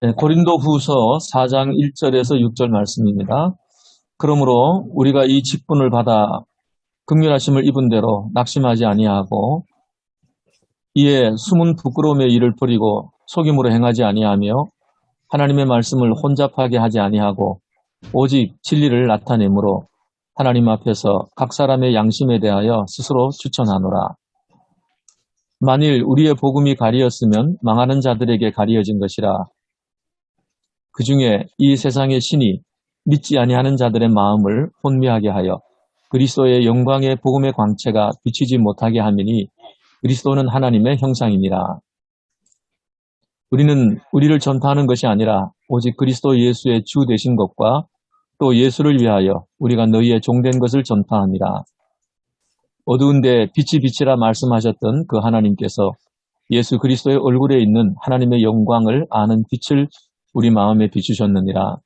네, 고린도 후서 4장 1절에서 6절 말씀입니다. 그러므로 우리가 이 직분을 받아 긍휼하심을 입은 대로 낙심하지 아니하고 이에 숨은 부끄러움의 일을 버리고 속임으로 행하지 아니하며 하나님의 말씀을 혼잡하게 하지 아니하고 오직 진리를 나타내므로 하나님 앞에서 각 사람의 양심에 대하여 스스로 추천하노라. 만일 우리의 복음이 가리었으면 망하는 자들에게 가리어진 것이라. 그 중에 이 세상의 신이 믿지 아니하는 자들의 마음을 혼미하게 하여 그리스도의 영광의 복음의 광채가 비치지 못하게 하미니 그리스도는 하나님의 형상이니라. 우리는 우리를 전파하는 것이 아니라 오직 그리스도 예수의 주 되신 것과 또 예수를 위하여 우리가 너희의 종된 것을 전파함이라. 어두운데 빛이 빛이라 말씀하셨던 그 하나님께서 예수 그리스도의 얼굴에 있는 하나님의 영광을 아는 빛을 우리 마음에 비추셨느니라.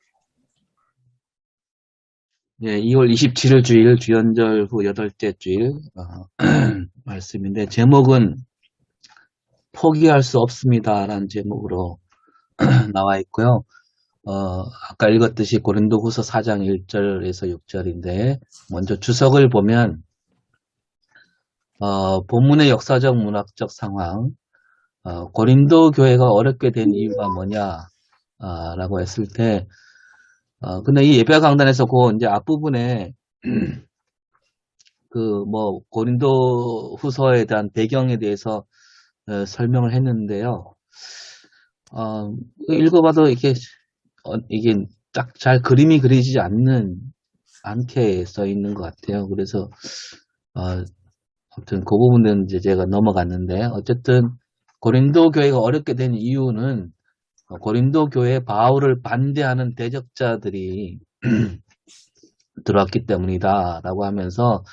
예, 2월 27일 주일 주연절 후 8째 주일 말씀인데 제목은 포기할 수 없습니다라는 제목으로 나와 있고요. 아까 읽었듯이 고린도후서 4장 1절에서 6절인데 먼저 주석을 보면 본문의 역사적 문학적 상황, 고린도 교회가 어렵게 된 이유가 뭐냐라고 했을 때 근데 이 예배 강단에서 그 이제 앞부분에 고린도 후서에 대한 배경에 대해서 설명을 했는데요. 읽어봐도 이게 딱 잘 그림이 그리지 않게 써 있는 것 같아요. 그래서, 아무튼 그 부분은 이제 제가 넘어갔는데, 어쨌든 고린도 교회가 어렵게 된 이유는 고린도 교회 바울을 반대하는 대적자들이 들어왔기 때문이다라고 하면서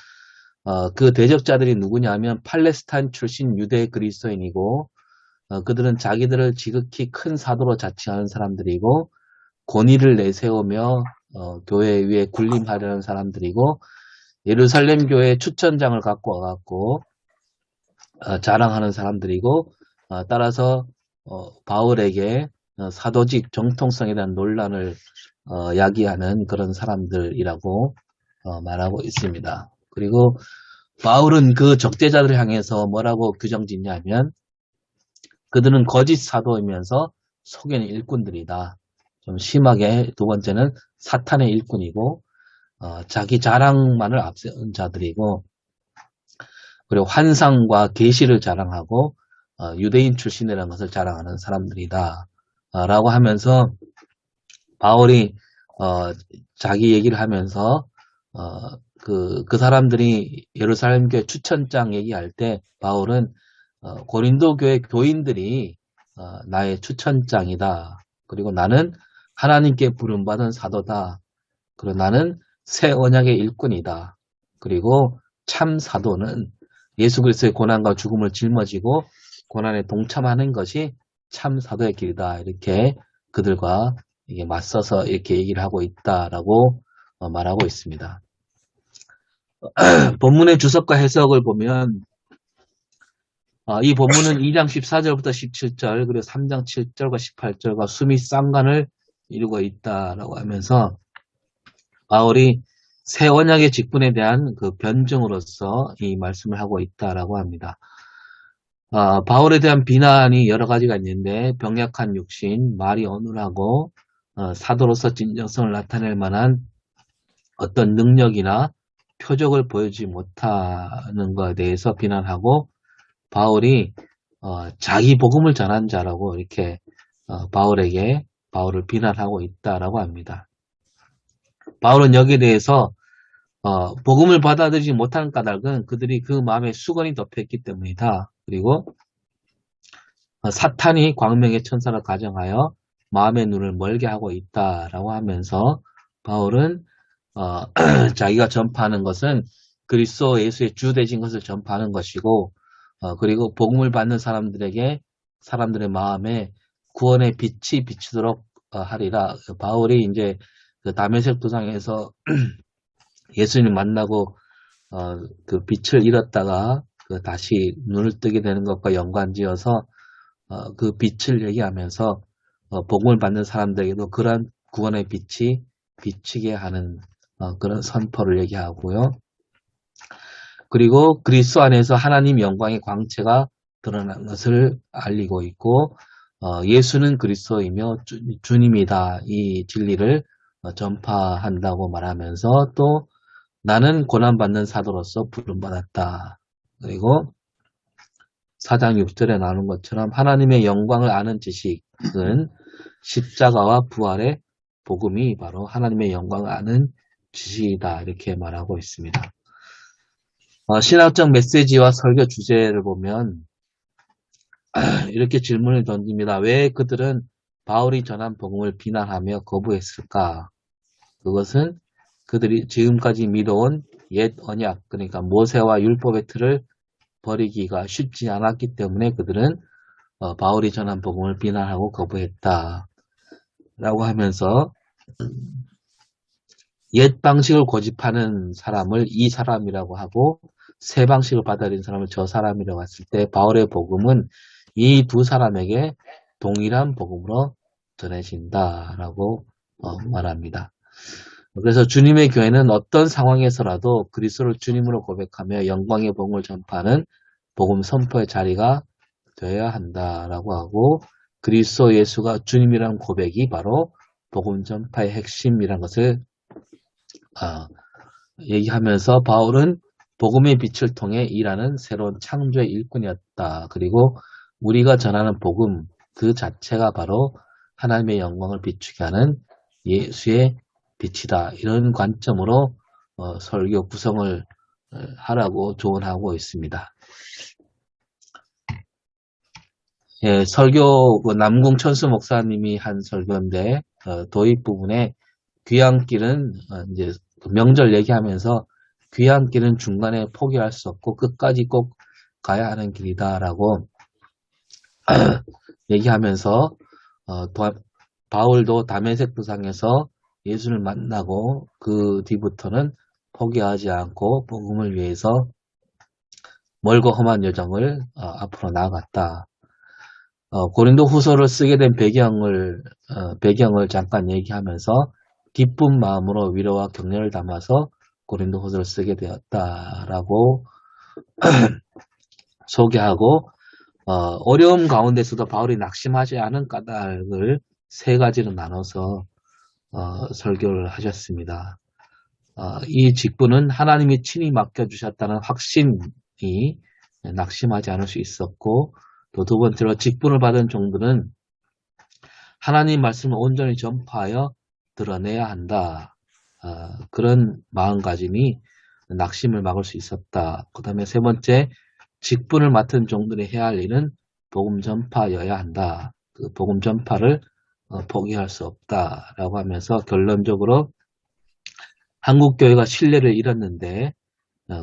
그 대적자들이 누구냐면 팔레스타인 출신 유대 그리스도인이고 그들은 자기들을 지극히 큰 사도로 자칭하는 사람들이고 권위를 내세우며 교회 위에 군림하려는 사람들이고 예루살렘 교회 추천장을 갖고 와갖고 자랑하는 사람들이고 따라서 바울에게 사도직 정통성에 대한 논란을 야기하는 그런 사람들이라고 말하고 있습니다. 그리고 바울은 그 적대자들을 향해서 뭐라고 규정짓냐면 그들은 거짓 사도이면서 속이는 일꾼들이다. 좀 심하게 두 번째는 사탄의 일꾼이고 자기 자랑만을 앞세운 자들이고 그리고 환상과 계시를 자랑하고 유대인 출신이라는 것을 자랑하는 사람들이다. 라고 하면서 바울이 자기 얘기를 하면서 그 사람들이 예루살렘 교회 추천장 얘기할 때 바울은 고린도 교회 교인들이 나의 추천장이다. 그리고 나는 하나님께 부름받은 사도다. 그리고 나는 새 언약의 일꾼이다. 그리고 참 사도는 예수 그리스도의 고난과 죽음을 짊어지고 고난에 동참하는 것이 참 사도의 길이다. 이렇게 그들과 이게 맞서서 이렇게 얘기를 하고 있다라고 말하고 있습니다. 본문의 주석과 해석을 보면 이 본문은 2장 14절부터 17절 그리고 3장 7절과 18절과 수미 쌍관을 이루고 있다라고 하면서 바울이 새 언약의 직분에 대한 그 변증으로서 이 말씀을 하고 있다라고 합니다. 바울에 대한 비난이 여러 가지가 있는데 병약한 육신, 말이 어눌하고 사도로서 진정성을 나타낼 만한 어떤 능력이나 표적을 보여주지 못하는 것에 대해서 비난하고 바울이 자기 복음을 전한 자라고 이렇게 바울을 비난하고 있다라고 합니다. 바울은 여기에 대해서 복음을 받아들이지 못하는 까닭은 그들이 그 마음에 수건이 덮여있기 때문이다. 그리고 사탄이 광명의 천사를 가정하여 마음의 눈을 멀게 하고 있다라고 하면서 바울은 자기가 전파하는 것은 그리스도 예수의 주 되신 것을 전파하는 것이고 그리고 복음을 받는 사람들의 마음에 구원의 빛이 비치도록 하리라. 바울이 이제 그 다메섹 도상에서 예수님 만나고 그 빛을 잃었다가 다시 눈을 뜨게 되는 것과 연관지어서 그 빛을 얘기하면서 복음을 받는 사람들에게도 그러한 구원의 빛이 비치게 하는 그런 선포를 얘기하고요. 그리고 그리스도 안에서 하나님 영광의 광채가 드러난 것을 알리고 있고 예수는 그리스도이며 주님이다. 이 진리를 전파한다고 말하면서 또 나는 고난받는 사도로서 부름받았다. 그리고 4장 6절에 나오는 것처럼 하나님의 영광을 아는 지식은 십자가와 부활의 복음이 바로 하나님의 영광을 아는 지식이다. 이렇게 말하고 있습니다. 신학적 메시지와 설교 주제를 보면 이렇게 질문을 던집니다. 왜 그들은 바울이 전한 복음을 비난하며 거부했을까? 그것은 그들이 지금까지 믿어온 옛 언약, 그러니까 모세와 율법의 틀을 버리기가 쉽지 않았기 때문에 그들은 바울이 전한 복음을 비난하고 거부했다. 라고 하면서 옛 방식을 고집하는 사람을 이 사람이라고 하고 새 방식을 받아들인 사람을 저 사람이라고 했을 때 바울의 복음은 이 두 사람에게 동일한 복음으로 전해진다라고 말합니다. 그래서 주님의 교회는 어떤 상황에서라도 그리스도를 주님으로 고백하며 영광의 복음을 전파하는 복음 선포의 자리가 되어야 한다라고 하고 그리스도 예수가 주님이라는 고백이 바로 복음 전파의 핵심이라는 것을 얘기하면서 바울은 복음의 빛을 통해 일하는 새로운 창조의 일꾼이었다. 그리고 우리가 전하는 복음 그 자체가 바로 하나님의 영광을 비추게 하는 예수의 빛이다. 이런 관점으로 설교 구성을 하라고 조언하고 있습니다. 예, 설교 남궁 천수 목사님이 한 설교인데 도입 부분에 귀향길은 이제 명절 얘기하면서 귀향길은 중간에 포기할 수 없고 끝까지 꼭 가야 하는 길이다라고 얘기하면서 바울도 다메섹 도상에서 예수를 만나고 그 뒤부터는 포기하지 않고 복음을 위해서 멀고 험한 여정을 앞으로 나아갔다. 고린도 후서를 쓰게 된 배경을 잠깐 얘기하면서 기쁜 마음으로 위로와 격려를 담아서 고린도 후서를 쓰게 되었다라고 소개하고 어려움 가운데서도 바울이 낙심하지 않은 까닭을 세 가지로 나눠서 설교를 하셨습니다. 이 직분은 하나님이 친히 맡겨주셨다는 확신이 낙심하지 않을 수 있었고 또 두 번째로 직분을 받은 종들은 하나님 말씀을 온전히 전파하여 드러내야 한다. 그런 마음가짐이 낙심을 막을 수 있었다. 그 다음에 세 번째, 직분을 맡은 종들이 해야 할 일은 복음 전파여야 한다. 그 복음 전파를 포기할 수 없다라고 하면서 결론적으로 한국교회가 신뢰를 잃었는데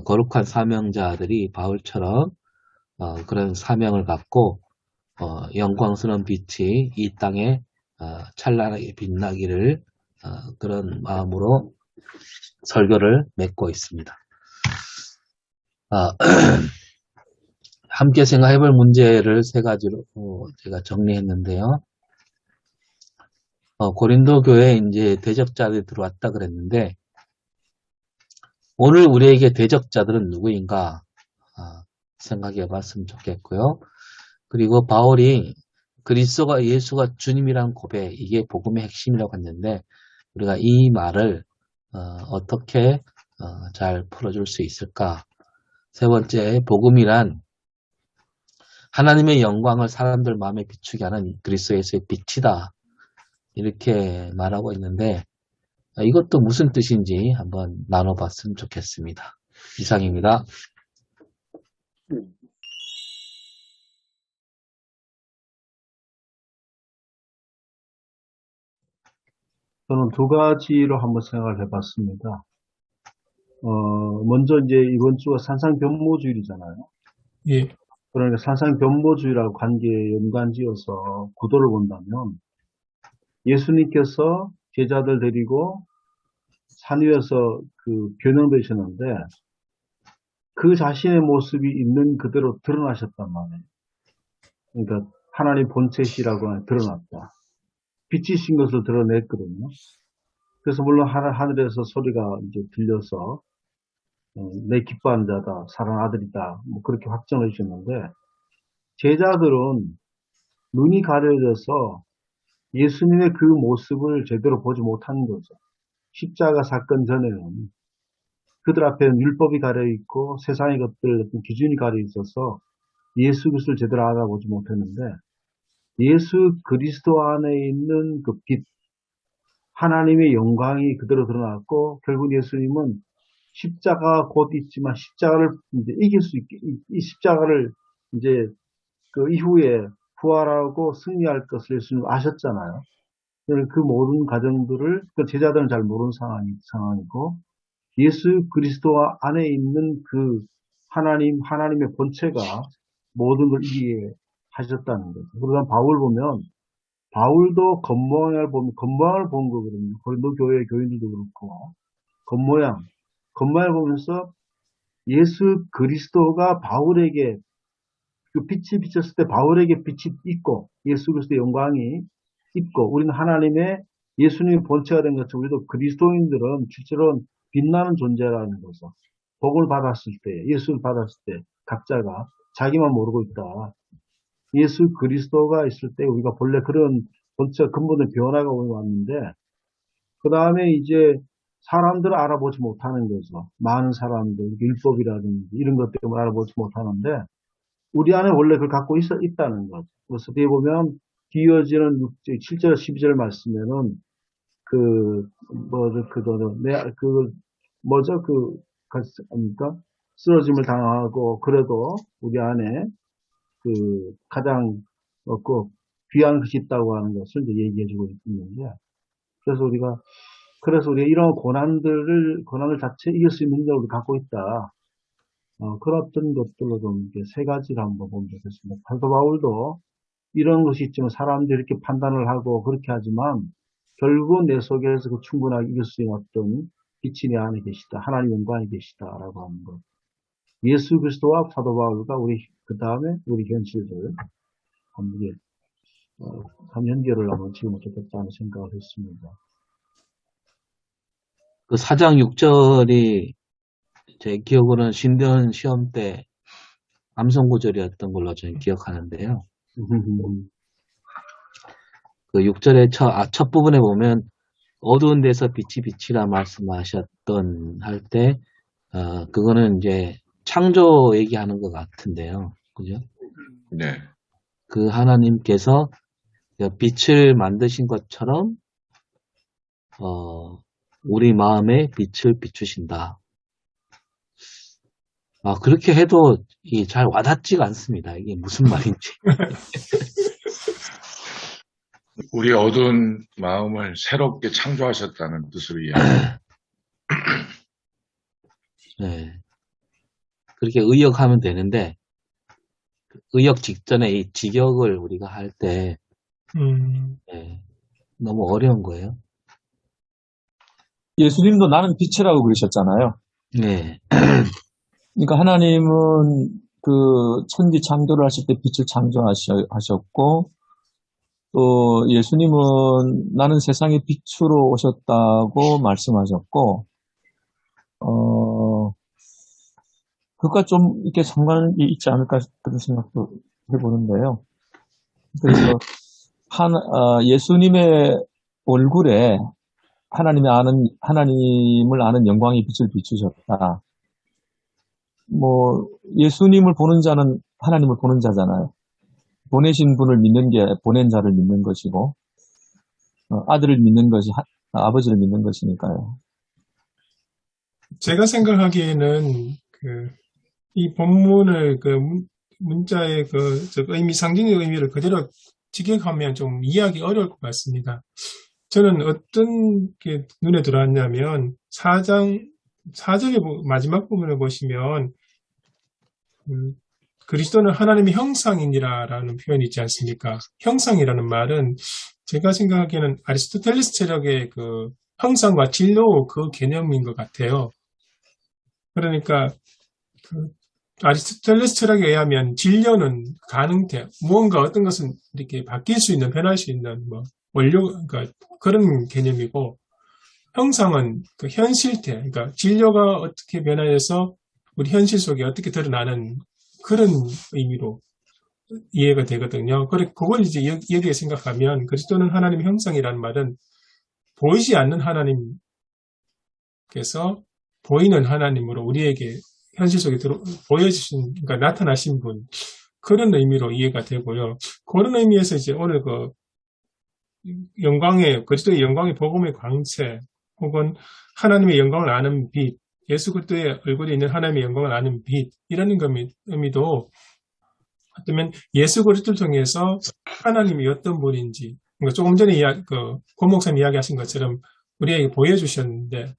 거룩한 사명자들이 바울처럼 그런 사명을 갖고 영광스러운 빛이 이 땅에 찬란하게 빛나기를 그런 마음으로 설교를 맺고 있습니다. 함께 생각해볼 문제를 세 가지로 제가 정리했는데요. 고린도 교회에 이제 대적자들이 들어왔다 그랬는데 오늘 우리에게 대적자들은 누구인가 생각해 봤으면 좋겠고요. 그리고 바울이 그리스도가 예수가 주님이란 고백, 이게 복음의 핵심이라고 했는데 우리가 이 말을 어떻게 잘 풀어줄 수 있을까? 세 번째, 복음이란 하나님의 영광을 사람들 마음에 비추게 하는 그리스도 예수의 빛이다. 이렇게 말하고 있는데 이것도 무슨 뜻인지 한번 나눠봤으면 좋겠습니다. 이상입니다. 저는 두 가지로 한번 생각을 해봤습니다. 먼저 이제 이번 주가 산상변모주일이잖아요. 예, 그러니까 산상변모주일하고 관계에 연관지어서 구도를 본다면 예수님께서 제자들 데리고 산 위에서 변형되셨는데 그 자신의 모습이 있는 그대로 드러나셨단 말이에요. 그러니까 하나님 본체시라고 드러났다. 빛이신 것을 드러냈거든요. 그래서 물론 하늘에서 소리가 이제 들려서 내 기뻐하는 자다, 사랑하는 아들이다, 뭐 그렇게 확정해 주셨는데 제자들은 눈이 가려져서 예수님의 그 모습을 제대로 보지 못하는 거죠. 십자가 사건 전에는 그들 앞에는 율법이 가려 있고 세상의 것들 어떤 기준이 가려 있어서 예수 그리스도를 제대로 알아보지 못했는데 예수 그리스도 안에 있는 그 빛, 하나님의 영광이 그대로 드러났고 결국 예수님은 십자가 곧 있지만 십자가를 이제 이길 수 있게 이 십자가를 이제 그 이후에 부활하고 승리할 것을 예수님 아셨잖아요. 그 모든 과정들을 그 제자들은 잘 모르는 상황이고 예수 그리스도 안에 있는 그 하나님의 본체가 모든 걸 이기게 하셨다는 거죠. 그러다 바울 보면 바울도 겉모양을 본 거거든요. 고린도 교회 교인들도 그렇고 겉모양을 보면서 예수 그리스도가 바울에게 그 빛이 비쳤을 때 바울에게 빛이 있고 예수 그리스도의 영광이 있고 우리는 하나님의 예수님의 본체가 된 것처럼 우리도 그리스도인들은 실제로 빛나는 존재라는 거죠. 복을 받았을 때 예수를 받았을 때 각자가 자기만 모르고 있다. 예수 그리스도가 있을 때 우리가 본래 그런 본체가 근본의 변화가 왔는데 그 다음에 이제 사람들을 알아보지 못하는 거죠. 많은 사람들 율법이라든지 이런 것 때문에 알아보지 못하는데 우리 안에 원래 그걸 갖고 있다는 거죠. 그래서 뒤에 보면 뒤이어지는 7절 12절 말씀에는 아닙니까? 쓰러짐을 당하고 그래도 우리 안에 그 가장 그 귀한 것이 있다고 하는 것을 이제 얘기해주고 있는데 그래서 우리가 이런 고난을 자체 이길 수 있는 능력을 갖고 있다. 그런 어떤 것들로 좀 이렇게 세 가지를 한번 보면 좋겠습니다. 사도 바울도 이런 것이 있지만 사람들이 이렇게 판단을 하고 그렇게 하지만 결국 내 속에서 그 충분하게 이길 수 있는 어떤 빛이 내 안에 계시다. 하나님 영광이 계시다라고 하는 것. 예수 그리스도와 사도 바울과 그 다음에 우리 현실들 한번 연결을 하면 지금 어떻겠다는 생각을 했습니다. 그 4장 6절이 제 기억으로는 신대원 시험 때 암송 구절이었던 걸로 저는 기억하는데요. 그 6절의 첫 부분에 보면 어두운 데서 빛이 비치라 말씀하셨던 할 때 그거는 이제 창조 얘기하는 것 같은데요. 그죠? 네. 그 하나님께서 빛을 만드신 것처럼 우리 마음에 빛을 비추신다. 그렇게 해도 잘 와닿지가 않습니다. 이게 무슨 말인지. 우리 어두운 마음을 새롭게 창조하셨다는 뜻으로 이해합니다. 네. 그렇게 의역하면 되는데 의역 직전에 이 직역을 우리가 할 때 너무 어려운 거예요. 예수님도 나는 빛이라고 그러셨잖아요. 네. 그러니까 하나님은 그 천지 창조를 하실 때 빛을 창조하셨고 또 예수님은 나는 세상의 빛으로 오셨다고 말씀하셨고 그것과 좀 이렇게 상관이 있지 않을까 그런 생각도 해보는데요. 그래서 예수님의 얼굴에 하나님을 아는 영광의 빛을 비추셨다. 예수님을 보는 자는 하나님을 보는 자잖아요. 보내신 분을 믿는 게 보낸 자를 믿는 것이고, 아들을 믿는 것이 아버지를 믿는 것이니까요. 제가 생각하기에는 이 본문을 문자의 의미, 상징의 의미를 그대로 직역하면 좀 이해하기 어려울 것 같습니다. 저는 어떤 게 눈에 들어왔냐면 4장 4절의 마지막 부분을 보시면 그리스도는 하나님의 형상이니라라는 표현이 있지 않습니까? 형상이라는 말은 제가 생각하기에는 아리스토텔레스 철학의 그 형상과 진로 그 개념인 것 같아요. 그러니까 아리스토텔레스 철학에 의하면 진료는 가능태, 무언가 어떤 것은 이렇게 바뀔 수 있는, 변할 수 있는 원료, 그러니까 그런 개념이고, 형상은 그 현실태, 그러니까 진료가 어떻게 변화해서 우리 현실 속에 어떻게 드러나는 그런 의미로 이해가 되거든요. 그걸 이제 여기에 생각하면 그리스도는 하나님의 형상이라는 말은 보이지 않는 하나님께서 보이는 하나님으로 우리에게 현실 속에 보여주신, 그러니까 나타나신 분, 그런 의미로 이해가 되고요. 그런 의미에서 이제 오늘 그 그리스도의 영광의 복음의 광채, 혹은 하나님의 영광을 아는 빛, 예수 그리스도의 얼굴에 있는 하나님의 영광을 아는 빛, 이런 의미도 어쩌면 예수 그리스도를 통해서 하나님이 어떤 분인지, 그러니까 조금 전에 고 목사님 이야기하신 것처럼 우리에게 보여주셨는데,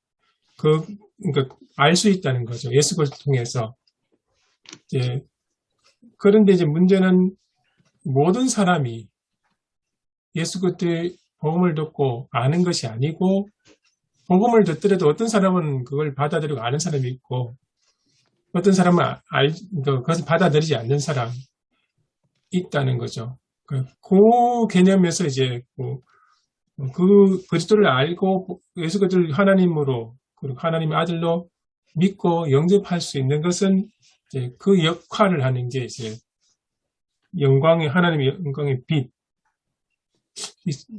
그러니까 알 수 있다는 거죠. 예수 그리스도를 통해서. 그런데 이제 문제는 모든 사람이 예수 그리스도의 복음을 듣고 아는 것이 아니고, 복음을 듣더라도 어떤 사람은 그걸 받아들이고 아는 사람이 있고, 어떤 사람은 그것을 받아들이지 않는 사람이 있다는 거죠. 그 개념에서 이제 그리스도를 알고 예수 그리스도를 하나님으로, 그리고 하나님의 아들로 믿고 영접할 수 있는 것은 이제 그 역할을 하는 게 이제 하나님의 영광의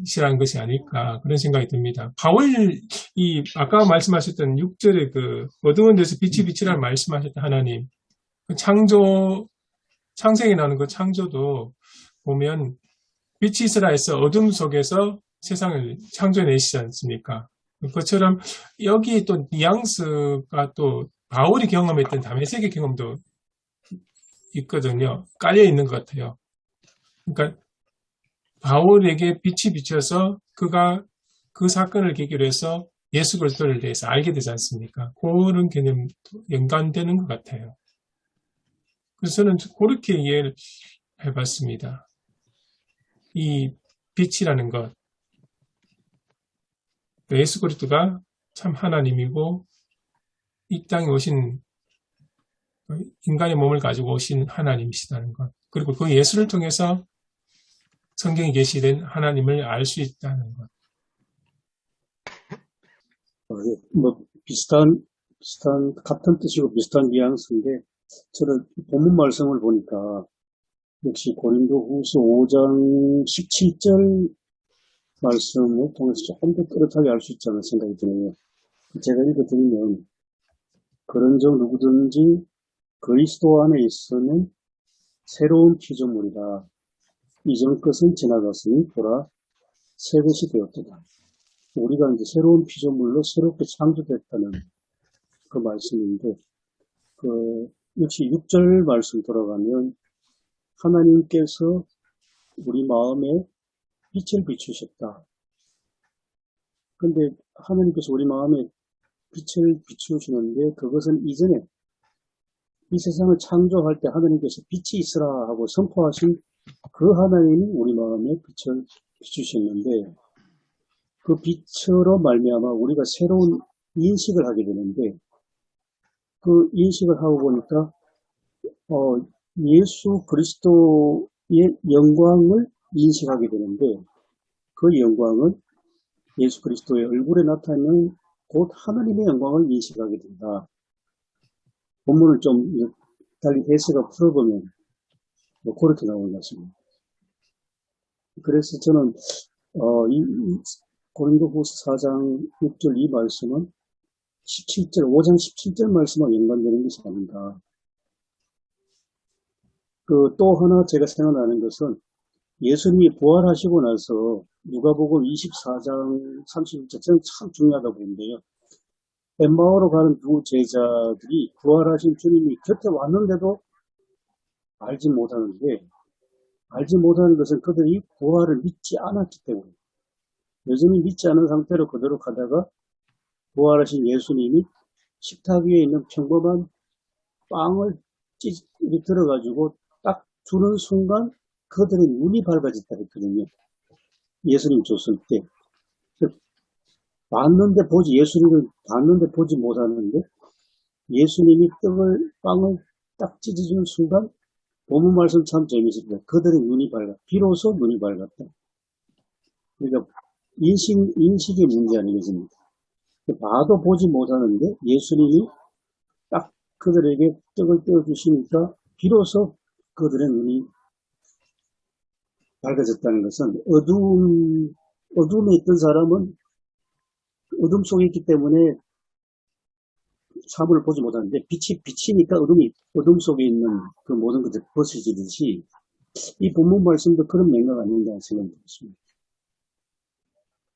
빛이라는 것이 아닐까, 그런 생각이 듭니다. 아까 말씀하셨던 6절에 그 어두운 데서 빛이 비치라는 말씀하셨던 하나님, 창세기에 나오는 그 창조도 보면 빛이 있으라 해서 어둠 속에서 세상을 창조해내시지 않습니까? 그것처럼 여기 또 뉘앙스가 또 바울이 경험했던 다메섹의 경험도 있거든요. 깔려 있는 것 같아요. 그러니까 바울에게 빛이 비쳐서 그가 그 사건을 계기로 해서 예수 그리스도를 대해서 알게 되지 않습니까? 그런 개념 연관되는 것 같아요. 그래서 저는 그렇게 이해를 해봤습니다. 이 빛이라는 것, 예수 그리스도가 참 하나님이고 이 땅에 오신 인간의 몸을 가지고 오신 하나님이시다는 것, 그리고 그 예수를 통해서 성경에 계시된 하나님을 알 수 있다는 것. 뭐 같은 뜻이고 비슷한 뉘앙스인데, 저는 본문 말씀을 보니까 역시 고린도후서 5장 17절 말씀을 통해서 조금 더 뚜렷하게 알 수 있지 않나 생각이 드네요. 제가 읽어드리면, 그런즉 누구든지 그리스도 안에 있으면 새로운 피조물이라. 이전 것은 지나갔으니 보라 새 것이 되었도다. 우리가 이제 새로운 피조물로 새롭게 창조됐다는 그 말씀인데, 역시 6절 말씀 돌아가면 하나님께서 우리 마음에 빛을 비추셨다. 근데 하나님께서 우리 마음에 빛을 비추시는데, 그것은 이전에 이 세상을 창조할 때 하나님께서 빛이 있으라 하고 선포하신 그 하나님이 우리 마음에 빛을 비추셨는데, 그 빛으로 말미암아 우리가 새로운 인식을 하게 되는데, 그 인식을 하고 보니까 예수 그리스도의 영광을 인식하게 되는데, 그 영광은 예수 그리스도의 얼굴에 나타나는 곧 하나님의 영광을 인식하게 된다. 본문을 좀 달리 해석을 풀어보면 그렇게 나오는 것 같습니다. 그래서 저는 이 고린도후서 4장 6절 이 말씀은 5장 17절 말씀과 연관되는 것이 아닌가. 또 하나 제가 생각나는 것은, 예수님이 부활하시고 나서 누가복음 24장 31절, 저는 참 중요하다고 보는데요. 엠마오로 가는 두 제자들이 부활하신 주님이 곁에 왔는데도 알지 못하는 것은 그들이 부활을 믿지 않았기 때문에, 여전히 믿지 않은 상태로 그대로 가다가 부활하신 예수님이 식탁 위에 있는 평범한 빵을 들어가지고 딱 주는 순간 그들의 눈이 밝아졌다 했거든요. 예수님 줬을 때. 예수님을 봤는데 보지 못하는데, 예수님이 빵을 딱 찢어주는 순간, 본문 말씀 참 재밌습니다. 그들의 눈이 비로소 눈이 밝았다. 그러니까 인식의 문제 아니겠습니까? 봐도 보지 못하는데 예수님이 딱 그들에게 떡을 떼어주시니까 비로소 그들의 눈이 밝아졌다는 것은 어둠에 있던 사람은 어둠 속에 있기 때문에 사물을 보지 못하는데 빛이 비치니까 어둠 속에 있는 그 모든 것들이 벗어지듯이 이 본문 말씀도 그런 맥락 아닌가 생각이 들었습니다.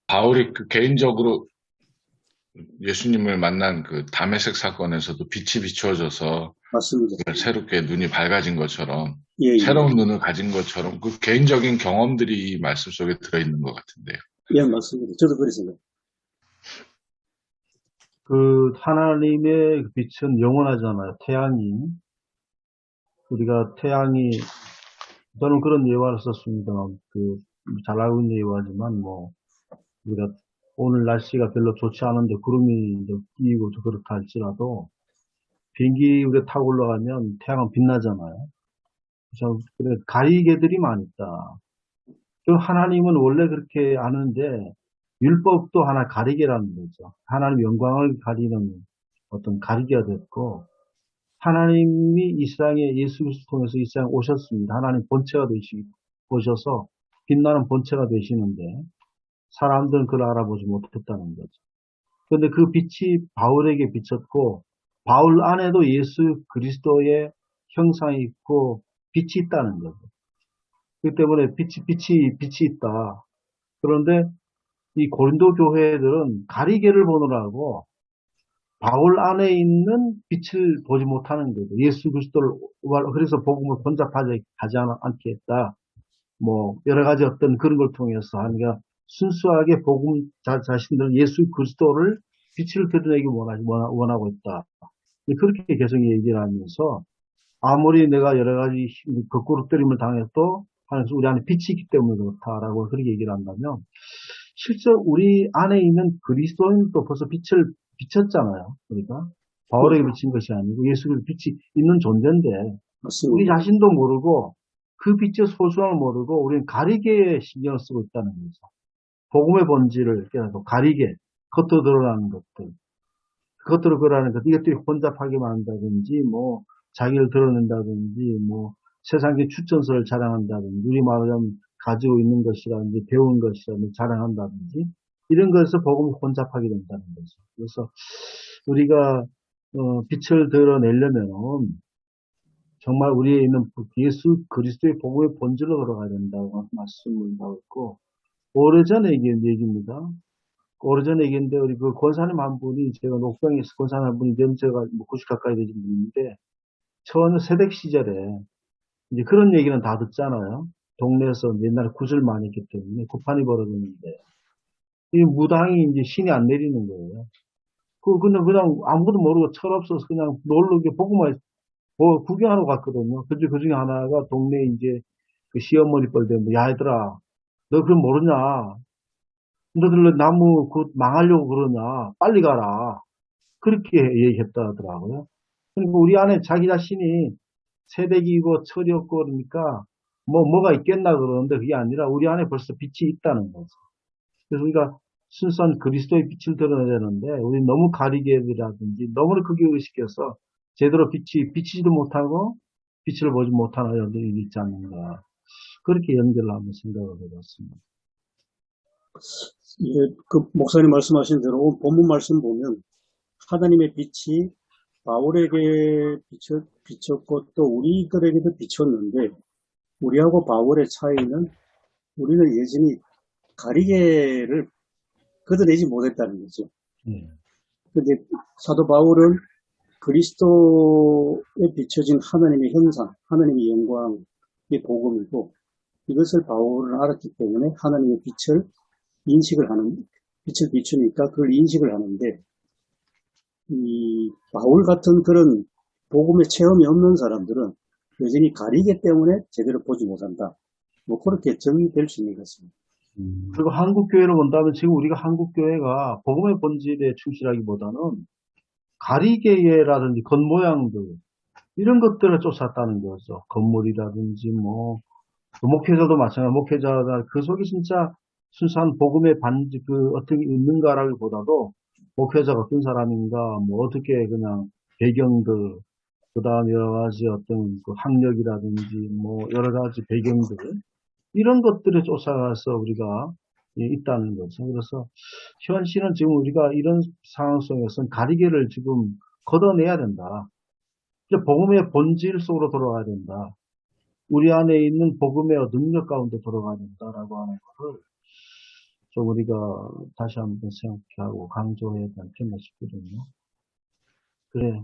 바울이 그 개인적으로 예수님을 만난 그 다메섹 사건에서도 빛이 비추어져서 맞습니다. 새롭게 눈이 밝아진 것처럼 예, 예. 새로운 눈을 가진 것처럼 그 개인적인 경험들이 이 말씀 속에 들어있는 것 같은데요. 예, 맞습니다. 저도 그렇게 생각합니다. 그 하나님의 빛은 영원하잖아요. 태양이. 우리가 태양이, 저는 그런 예화를 썼습니다. 잘 알고 있는 예화지만, 우리가 오늘 날씨가 별로 좋지 않은데 구름이 이제 끼고 그렇다 할지라도, 비행기 우리가 타고 올라가면 태양은 빛나잖아요. 그래서, 그래, 가리개들이 많이 있다. 그럼 하나님은 원래 그렇게 아는데, 율법도 하나 가리개라는 거죠. 하나님 영광을 가리는 어떤 가리개가 됐고, 하나님이 이 세상에 예수 그리스도 통해서 이 세상에 오셨습니다. 하나님 본체가 오셔서 빛나는 본체가 되시는데, 사람들은 그걸 알아보지 못했다는 거죠. 그런데 그 빛이 바울에게 비쳤고, 바울 안에도 예수 그리스도의 형상이 있고, 빛이 있다는 거죠. 그 때문에 빛이 있다. 그런데 이 고린도 교회들은 가리개를 보느라고 바울 안에 있는 빛을 보지 못하는 거죠. 예수 그리스도를, 그래서 복음을 혼잡하지 않게 했다. 여러 가지 어떤 그런 걸 통해서, 그러니까 순수하게 복음 자신들은 예수 그리스도를 빛을 드러내기 원하고 있다. 그렇게 계속 얘기를 하면서, 아무리 내가 여러 가지 거꾸로 때림을 당해도, 하면서 우리 안에 빛이 있기 때문에 그렇다라고 그렇게 얘기를 한다면, 실제 우리 안에 있는 그리스도인도 벌써 빛을 비쳤잖아요. 그러니까 바울에게 비친 것이 아니고 예수 그리스도 빛이 있는 존재인데, 맞습니다. 우리 자신도 모르고 그 빛의 소중함을 모르고 우리는 가리개에 신경을 쓰고 있다는 거죠. 복음의 본질을 깨닫고 가리개, 겉으로 드러나는 것들, 겉으로 드러나는 것, 이것들이 혼잡하게 만든다든지, 자기를 드러낸다든지, 세상의 추천서를 자랑한다든지, 우리 말하자면 가지고 있는 것이라든지, 배운 것이라든지, 자랑한다든지, 이런 것에서 복음이 혼잡하게 된다는 거죠. 그래서 우리가 빛을 드러내려면 정말 우리에 있는 예수 그리스도의 복음의 본질로 들어가야 된다고 말씀을 하고 있고, 오래전에 얘기입니다. 오래전에 얘기했는데, 우리 그 권사님 한 분이, 제가 녹병에서 권사님 한 분이 연세가 90 가까이 되신 분인데, 처음 세댁 시절에, 이제 그런 얘기는 다 듣잖아요. 동네에서 옛날에 굿을 많이 했기 때문에 굿판이 벌어졌는데, 이 무당이 이제 신이 안 내리는 거예요. 그냥 아무것도 모르고 철없어서 그냥 놀러 복음만 구경하러 갔거든요. 그 중에 하나가 동네 이제 그 시어머니 뻘대는데, 야, 얘들아, 너 그럼 모르냐? 너들 나무 망하려고 그러냐? 빨리 가라. 그렇게 얘기했다 하더라고요. 그리고 우리 안에 자기 자신이 새댁이고 철이 없고 그러니까 뭐가 있겠나 그러는데, 그게 아니라 우리 안에 벌써 빛이 있다는 거죠. 그래서 우리가 순수한 그리스도의 빛을 드러내야 되는데, 우리 너무 가리개라든지 너무 크게 의식해서 제대로 비치지도 못하고 빛을 보지 못하는 여러분들이 있지 않는가. 그렇게 연결을 한번 생각을 해봤습니다. 그 목사님 말씀하신 대로 본문 말씀 보면 하나님의 빛이 바울에게 비쳤고 또 우리들에게도 비쳤는데, 우리하고 바울의 차이는 우리는 여전히 가리개를 걷어내지 못했다는 거죠. 근데 사도 바울은 그리스도에 비춰진 하나님의 형상, 하나님의 영광의 복음이고, 이것을 바울은 알았기 때문에 하나님의 빛을 비추니까 그걸 인식을 하는데, 이 바울 같은 그런 복음의 체험이 없는 사람들은 여전히 가리개 때문에 제대로 보지 못한다. 그렇게 정의될 수 있는 것 같습니다. 그리고 한국교회를 본다면 지금 우리가 한국교회가 복음의 본질에 충실하기보다는 가리개라든지 겉모양들, 이런 것들을 쫓았다는 거죠. 건물이라든지 목회자도 마찬가지로, 목회자가 그 속에 진짜 순수한 복음의 어떻게 있는가라기보다도 목회자가 어떤 사람인가, 뭐 어떻게 그냥 배경들, 그 다음 여러 가지 어떤 그 학력이라든지 뭐 여러 가지 배경들, 이런 것들에 쫓아가서 우리가 있다는 거죠. 그래서 현실은 지금 우리가 이런 상황 속에서는 가리개를 지금 걷어내야 된다. 이제 복음의 본질 속으로 돌아가야 된다. 우리 안에 있는 복음의 능력 가운데 돌아가야 된다라고 하는 것을 좀 우리가 다시 한번 생각하고 강조해야 되는 필요가 싶거든요. 그래.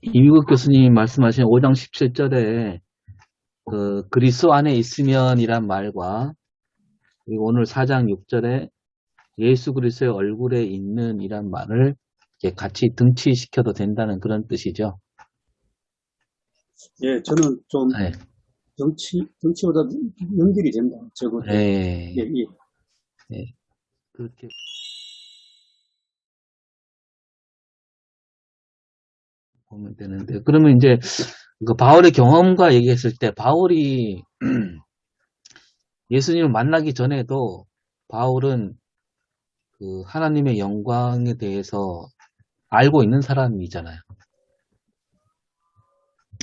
이미국 교수님이 말씀하신 5장 17절에 그 그리스도 안에 있으면이란 말과 그리고 오늘 4장 6절에 예수 그리스도의 얼굴에 있는 이란 말을 이렇게 같이 등치시켜도 된다는 그런 뜻이죠. 예, 저는 좀 네. 정치보다 연결이 된다. 적어도. 네. 예, 예. 네. 그렇게 보면 되는데, 그러면 이제 그 바울의 경험과 얘기했을 때 바울이 예수님을 만나기 전에도 바울은 그 하나님의 영광에 대해서 알고 있는 사람이잖아요.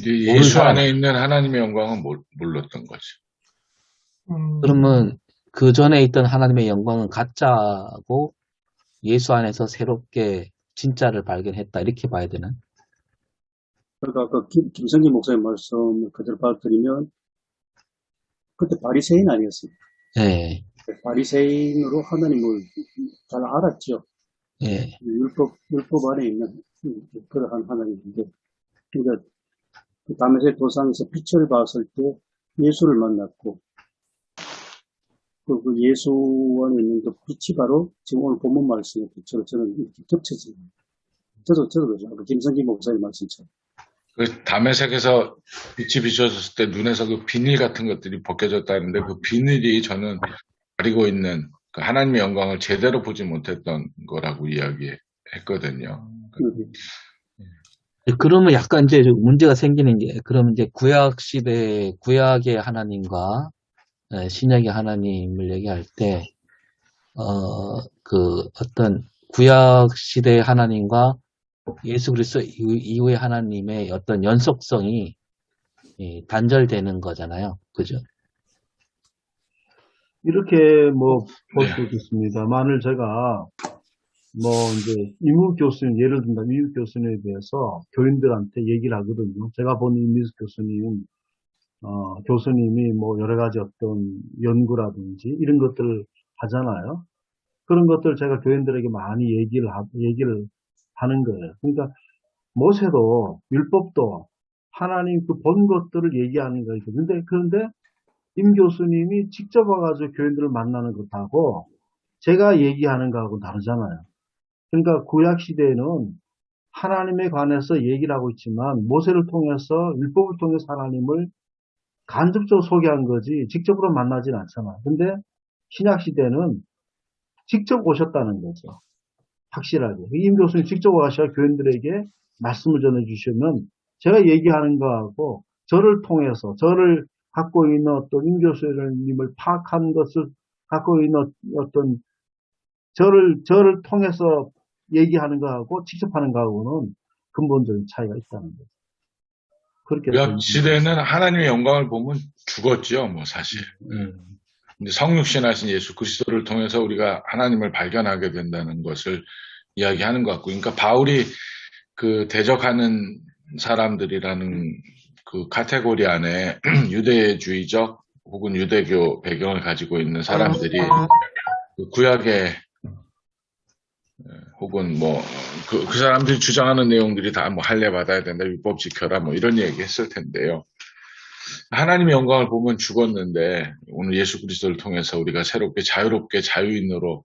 예수 사람. 안에 있는 하나님의 영광은 몰랐던 거죠. 그러면 그 전에 있던 하나님의 영광은 가짜고 예수 안에서 새롭게 진짜를 발견했다 이렇게 봐야 되나? 그러니까 그 김성기 목사님 말씀 그대로 받아들이면 그때 바리새인 아니었습니까? 네. 바리새인으로 하나님을 잘 알았죠. 예. 율법 안에 있는 그러한 하나님인데, 그러니까 그 다메섹 도상에서 빛을 봤을 때 예수를 만났고, 그 예수 안에 있는 그 빛이 바로 지금 오늘 본문 말씀의 빛으로 저는 이렇게 겹쳐집니다. 저도 그죠. 그 김성기 목사님 말씀처럼. 그 담에색에서 빛이 비춰졌을 때 눈에서 그 비닐 같은 것들이 벗겨졌다는데 그 비닐이 저는 가리고 있는 그 하나님의 영광을 제대로 보지 못했던 거라고 이야기했거든요. 그러면 약간 이제 좀 문제가 생기는 게, 그러면 이제 구약 시대, 구약의 하나님과 신약의 하나님을 얘기할 때, 그 어떤 구약 시대의 하나님과 예수 그리스도 이후의 하나님의 어떤 연속성이 단절되는 거잖아요. 그죠? 이렇게 뭐 볼 수 있겠습니다. 만일 제가 뭐 이제 이무 교수님, 예를 들면 이무 교수님에 대해서 교인들한테 얘기를 하거든요. 제가 본 이무 교수님, 교수님이 뭐 여러 가지 어떤 연구라든지 이런 것들을 하잖아요. 그런 것들 제가 교인들에게 많이 얘기를 하는 거예요. 그러니까 모세도 율법도 하나님 그 본 것들을 얘기하는 거예요. 그런데 임 교수님이 직접 와가지고 교인들을 만나는 것하고 제가 얘기하는 거하고 다르잖아요. 그러니까 구약 시대에는 하나님에 관해서 얘기를 하고 있지만 모세를 통해서 율법을 통해서 하나님을 간접적으로 소개한 거지 직접으로 만나진 않잖아요. 근데 신약 시대는 직접 오셨다는 거죠. 확실하게. 임 교수님 직접 와서 교인들에게 말씀을 전해주시면 제가 얘기하는 거하고 저를 통해서 저를 갖고 있는 어떤 임 교수님을 파악한 것을 갖고 있는 어떤 저를 통해서 얘기하는 거하고 직접 하는 거하고는 근본적인 차이가 있다는 거죠. 그렇게 구약 시대는 하나님의 영광을 보면 죽었죠, 뭐 사실. 근데 성육신하신 예수 그리스도를 통해서 우리가 하나님을 발견하게 된다는 것을 이야기하는 것 같고, 그러니까 바울이 그 대적하는 사람들이라는 그 카테고리 안에 유대주의적 혹은 유대교 배경을 가지고 있는 사람들이 그 구약의 혹은 뭐 그 사람들이 주장하는 내용들이 다 뭐 할례 받아야 된다, 율법 지켜라, 뭐 이런 얘기 했을 텐데요. 하나님의 영광을 보면 죽었는데 오늘 예수 그리스도를 통해서 우리가 새롭게 자유롭게 자유인으로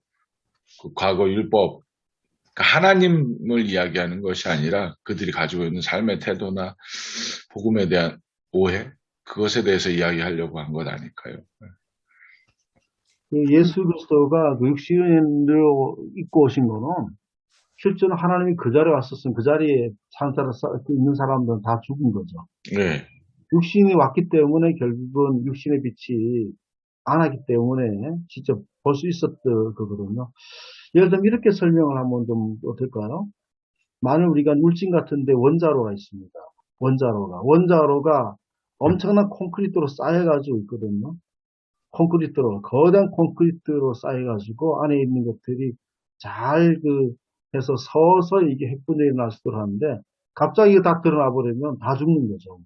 그 과거 율법, 그러니까 하나님을 이야기하는 것이 아니라 그들이 가지고 있는 삶의 태도나 복음에 대한 오해, 그것에 대해서 이야기하려고 한 것 아닐까요? 예수 그리스도가 그 육신으로 입고 오신 거는 실제로 하나님이 그 자리에 왔었으면 그 자리에 있는 사람들은 다 죽은 거죠. 네. 육신이 왔기 때문에 결국은 육신의 빛이 안 하기 때문에 직접 볼 수 있었던 거거든요. 예를 들면 이렇게 설명을 하면 좀 어떨까요? 만일 우리가 울진 같은데 원자로가 있습니다. 원자로가 엄청난 콘크리트로 쌓여가지고 있거든요. 거대한 콘크리트로 쌓여가지고 안에 있는 것들이 잘 해서 서서히 이게 핵분열이 일어날 수도 하는데 갑자기 이거 다 드러나 버리면 다 죽는 거죠.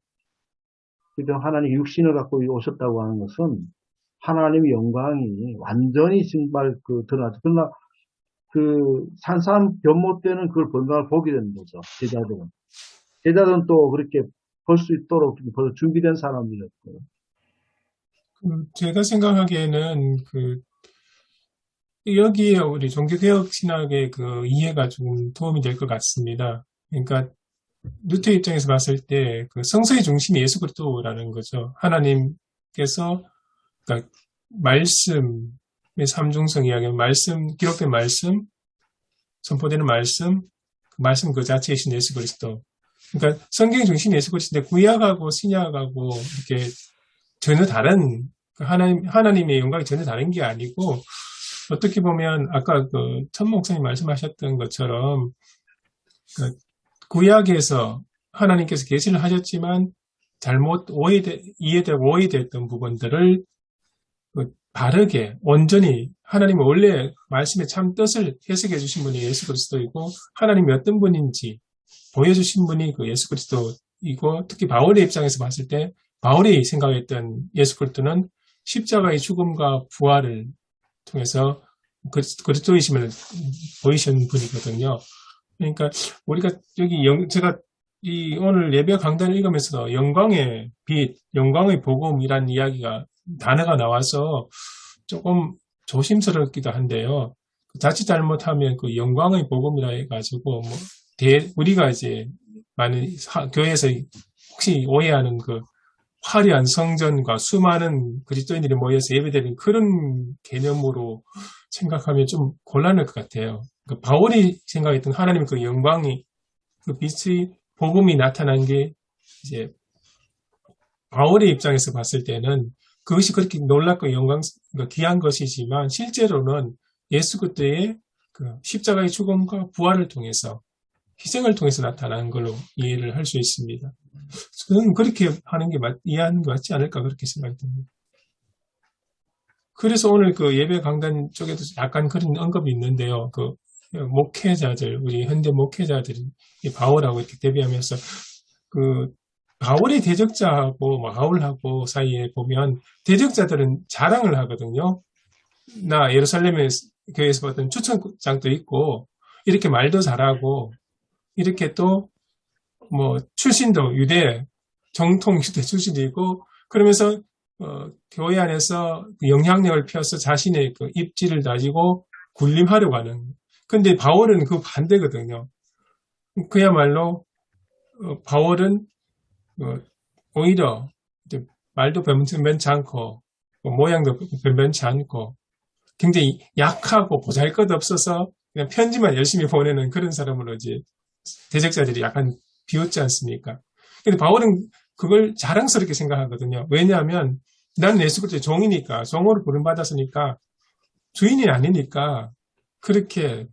그래서 하나님이 육신을 갖고 오셨다고 하는 것은 하나님의 영광이 완전히 정말 드러나죠. 그러나 산산변모 때는 그걸 번강을 보게 되는 거죠. 제자들은 또 그렇게 볼 수 있도록 벌써 준비된 사람들이었고요. 제가 생각하기에는 여기에 우리 종교개혁 신학의 이해가 좀 도움이 될 것 같습니다. 그러니까 루터 입장에서 봤을 때 성서의 중심이 예수 그리스도라는 거죠. 하나님께서 그러니까 말씀의 삼중성 이야기는 기록된 말씀, 선포되는 말씀 그 자체이신 예수 그리스도. 그러니까 성경의 중심이 예수 그리스도인데 구약하고 신약하고 이렇게 전혀 다른 하나님의 영광이 전혀 다른 게 아니고 어떻게 보면 아까 천 목사님 말씀하셨던 것처럼 구약에서 하나님께서 계시를 하셨지만 잘못 이해되고 오해됐던 부분들을 바르게 온전히 하나님의 원래 말씀의 참 뜻을 해석해 주신 분이 예수 그리스도이고 하나님이 어떤 분인지 보여주신 분이 예수 그리스도이고 특히 바울의 입장에서 봤을 때 바울이 생각했던 예수 그리스도는 십자가의 죽음과 부활을 통해서 그리스도이심을 보이신 분이거든요. 그러니까 우리가 제가 오늘 예배 강단을 읽으면서 영광의 빛, 영광의 복음이라는 단어가 나와서 조금 조심스럽기도 한데요. 자칫 잘못하면 영광의 복음이라 해가지고 우리가 이제 많은 교회에서 혹시 오해하는 화려한 성전과 수많은 그리스도인들이 모여서 예배드리는 그런 개념으로 생각하면 좀 곤란할 것 같아요. 바울이 생각했던 하나님의 영광이 빛의 복음이 나타난 게 이제 바울의 입장에서 봤을 때는 그것이 그렇게 놀랍고 귀한 것이지만 실제로는 예수 그리스도의 십자가의 죽음과 부활을 통해서 희생을 통해서 나타난 걸로 이해를 할 수 있습니다. 저는 그렇게 하는 게 이해하는 게 맞지 않을까 그렇게 생각이 듭니다. 그래서 오늘 예배 강단 쪽에도 약간 그런 언급이 있는데요. 목회자들, 우리 현대 목회자들이 바울하고 이렇게 대비하면서 바울의 대적자하고 바울하고 사이에 보면 대적자들은 자랑을 하거든요. 나 예루살렘 교회에서 봤던 추천장도 있고 이렇게 말도 잘하고 이렇게 또 출신도 정통 유대 출신도 있고 그러면서 교회 안에서 영향력을 펴서 자신의 입지를 다지고 군림하려고 하는. 근데 바울은 반대거든요. 그야말로 바울은 오히려 말도 변변치 않고 모양도 변변치 않고 굉장히 약하고 보잘것없어서 그냥 편지만 열심히 보내는 그런 사람으로 이제 대적자들이 약간 비웃지 않습니까? 근데 바울은 그걸 자랑스럽게 생각하거든요. 왜냐하면 나는 예수 그리스도의 종이니까 종으로 부름받았으니까 주인이 아니니까 그렇게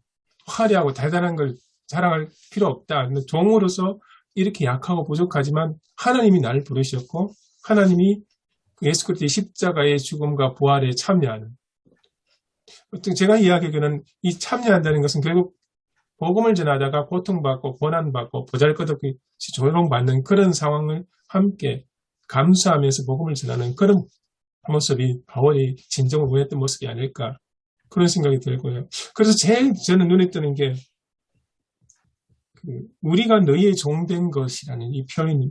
화려하고 대단한 걸 자랑할 필요 없다. 종으로서 이렇게 약하고 부족하지만 하나님이 나를 부르셨고 하나님이 예수 그리스도의 십자가의 죽음과 부활에 참여하는 제가 이야기하기로는 이 참여한다는 것은 결국 복음을 전하다가 고통받고 고난받고 보잘것없이 조롱받는 그런 상황을 함께 감수하면서 복음을 전하는 그런 모습이 바울이 진정으로 원했던 모습이 아닐까 그런 생각이 들고요. 그래서 제일 저는 눈에 뜨는 게 우리가 너희의 종된 것이라는 이 표현이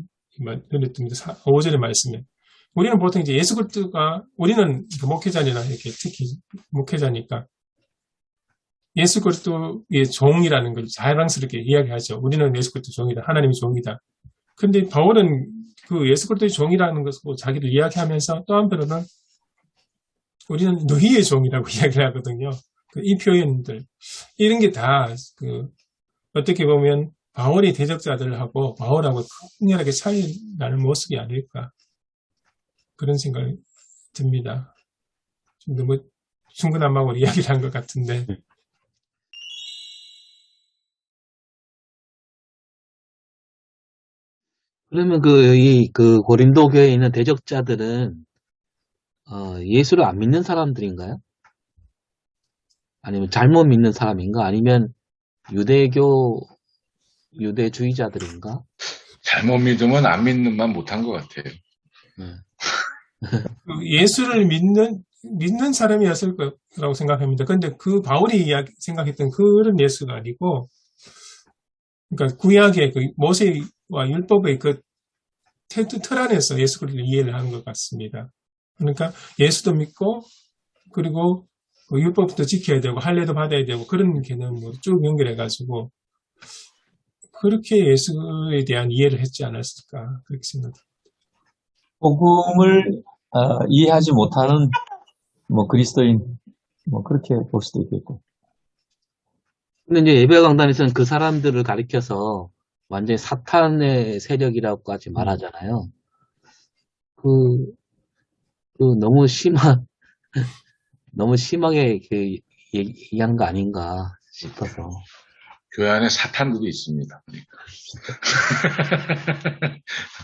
눈에 뜹니다. 5절의 말씀에. 우리는 보통 이제 예수 그리스도가 우리는 목회자니나 이렇게 특히 목회자니까 예수 그리스도의 종이라는 걸 자랑스럽게 이야기하죠. 우리는 예수 그리스도 종이다. 하나님의 종이다. 근데 바울은 예수 그리스도의 종이라는 것을 자기를 이야기하면서 또 한편으로는 우리는 너희의 종이라고 이야기를 하거든요. 이 표현들 이런 게 다 어떻게 보면 바울이 대적자들하고 바울하고 극렬하게 차이 나는 모습이 아닐까 그런 생각이 듭니다. 좀 너무 중구난방으로 이야기를 한 것 같은데. 그러면 그 고린도 교회에 있는 대적자들은 예수를 안 믿는 사람들인가요? 아니면 잘못 믿는 사람인가? 아니면 유대주의자들인가? 잘못 믿으면 안 믿는만 못한 것 같아요. 네. 그 예수를 믿는 사람이었을 거라고 생각합니다. 근데 그 바울이 생각했던 그런 예수가 아니고, 그러니까 구약의 그 모세와 율법의 그 틀 안에서 예수 그리스도를 이해를 하는 것 같습니다. 그러니까 예수도 믿고, 그리고 그 율법도 지켜야 되고, 할례도 받아야 되고, 그런 개념으로 쭉 연결해가지고, 그렇게 예수에 대한 이해를 했지 않았을까, 그렇게 생각합니다. 복음을 이해하지 못하는 뭐 그리스도인 뭐 그렇게 볼 수도 있겠고. 근데 이제 예배 강단에서는 그 사람들을 가리켜서 완전히 사탄의 세력이라고까지 말하잖아요. 너무 너무 심하게 얘기하는 거 아닌가 싶어서. 교회 안에 사탄들이 있습니다.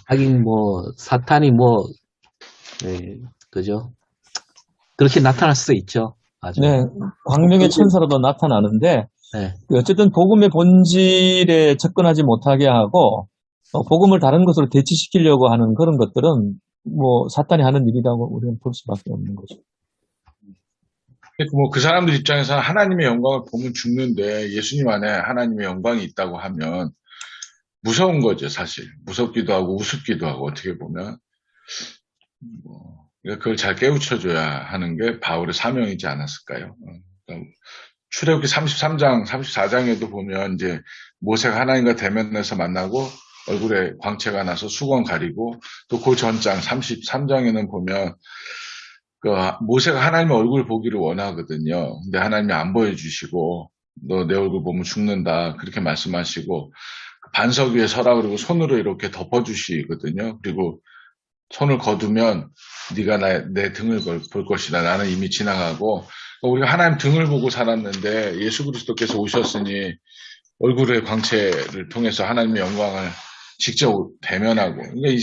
하긴 사탄이 네, 그죠? 그렇게 나타날 수도 있죠. 아주. 네, 광명의 천사로도 나타나는데 네. 어쨌든 복음의 본질에 접근하지 못하게 하고 복음을 다른 것으로 대치시키려고 하는 그런 것들은 뭐 사탄이 하는 일이라고 우리는 볼 수밖에 없는 거죠. 그 사람들 입장에서는 하나님의 영광을 보면 죽는데 예수님 안에 하나님의 영광이 있다고 하면 무서운 거죠, 사실. 무섭기도 하고 우습기도 하고 어떻게 보면 그걸 잘 깨우쳐줘야 하는 게 바울의 사명이지 않았을까요? 그러니까 출애굽기 33장, 34장에도 보면 이제 모세가 하나님과 대면해서 만나고 얼굴에 광채가 나서 수건 가리고 또 그 전장 33장에는 보면 모세가 하나님의 얼굴 보기를 원하거든요. 근데 하나님이 안 보여주시고 너 내 얼굴 보면 죽는다 그렇게 말씀하시고 반석 위에 서라 그리고 손으로 이렇게 덮어주시거든요. 그리고 손을 거두면 네가 내 등을 볼 것이다. 나는 이미 지나가고 우리가 하나님 등을 보고 살았는데 예수 그리스도께서 오셨으니 얼굴의 광채를 통해서 하나님의 영광을 직접 대면하고 그러니까 이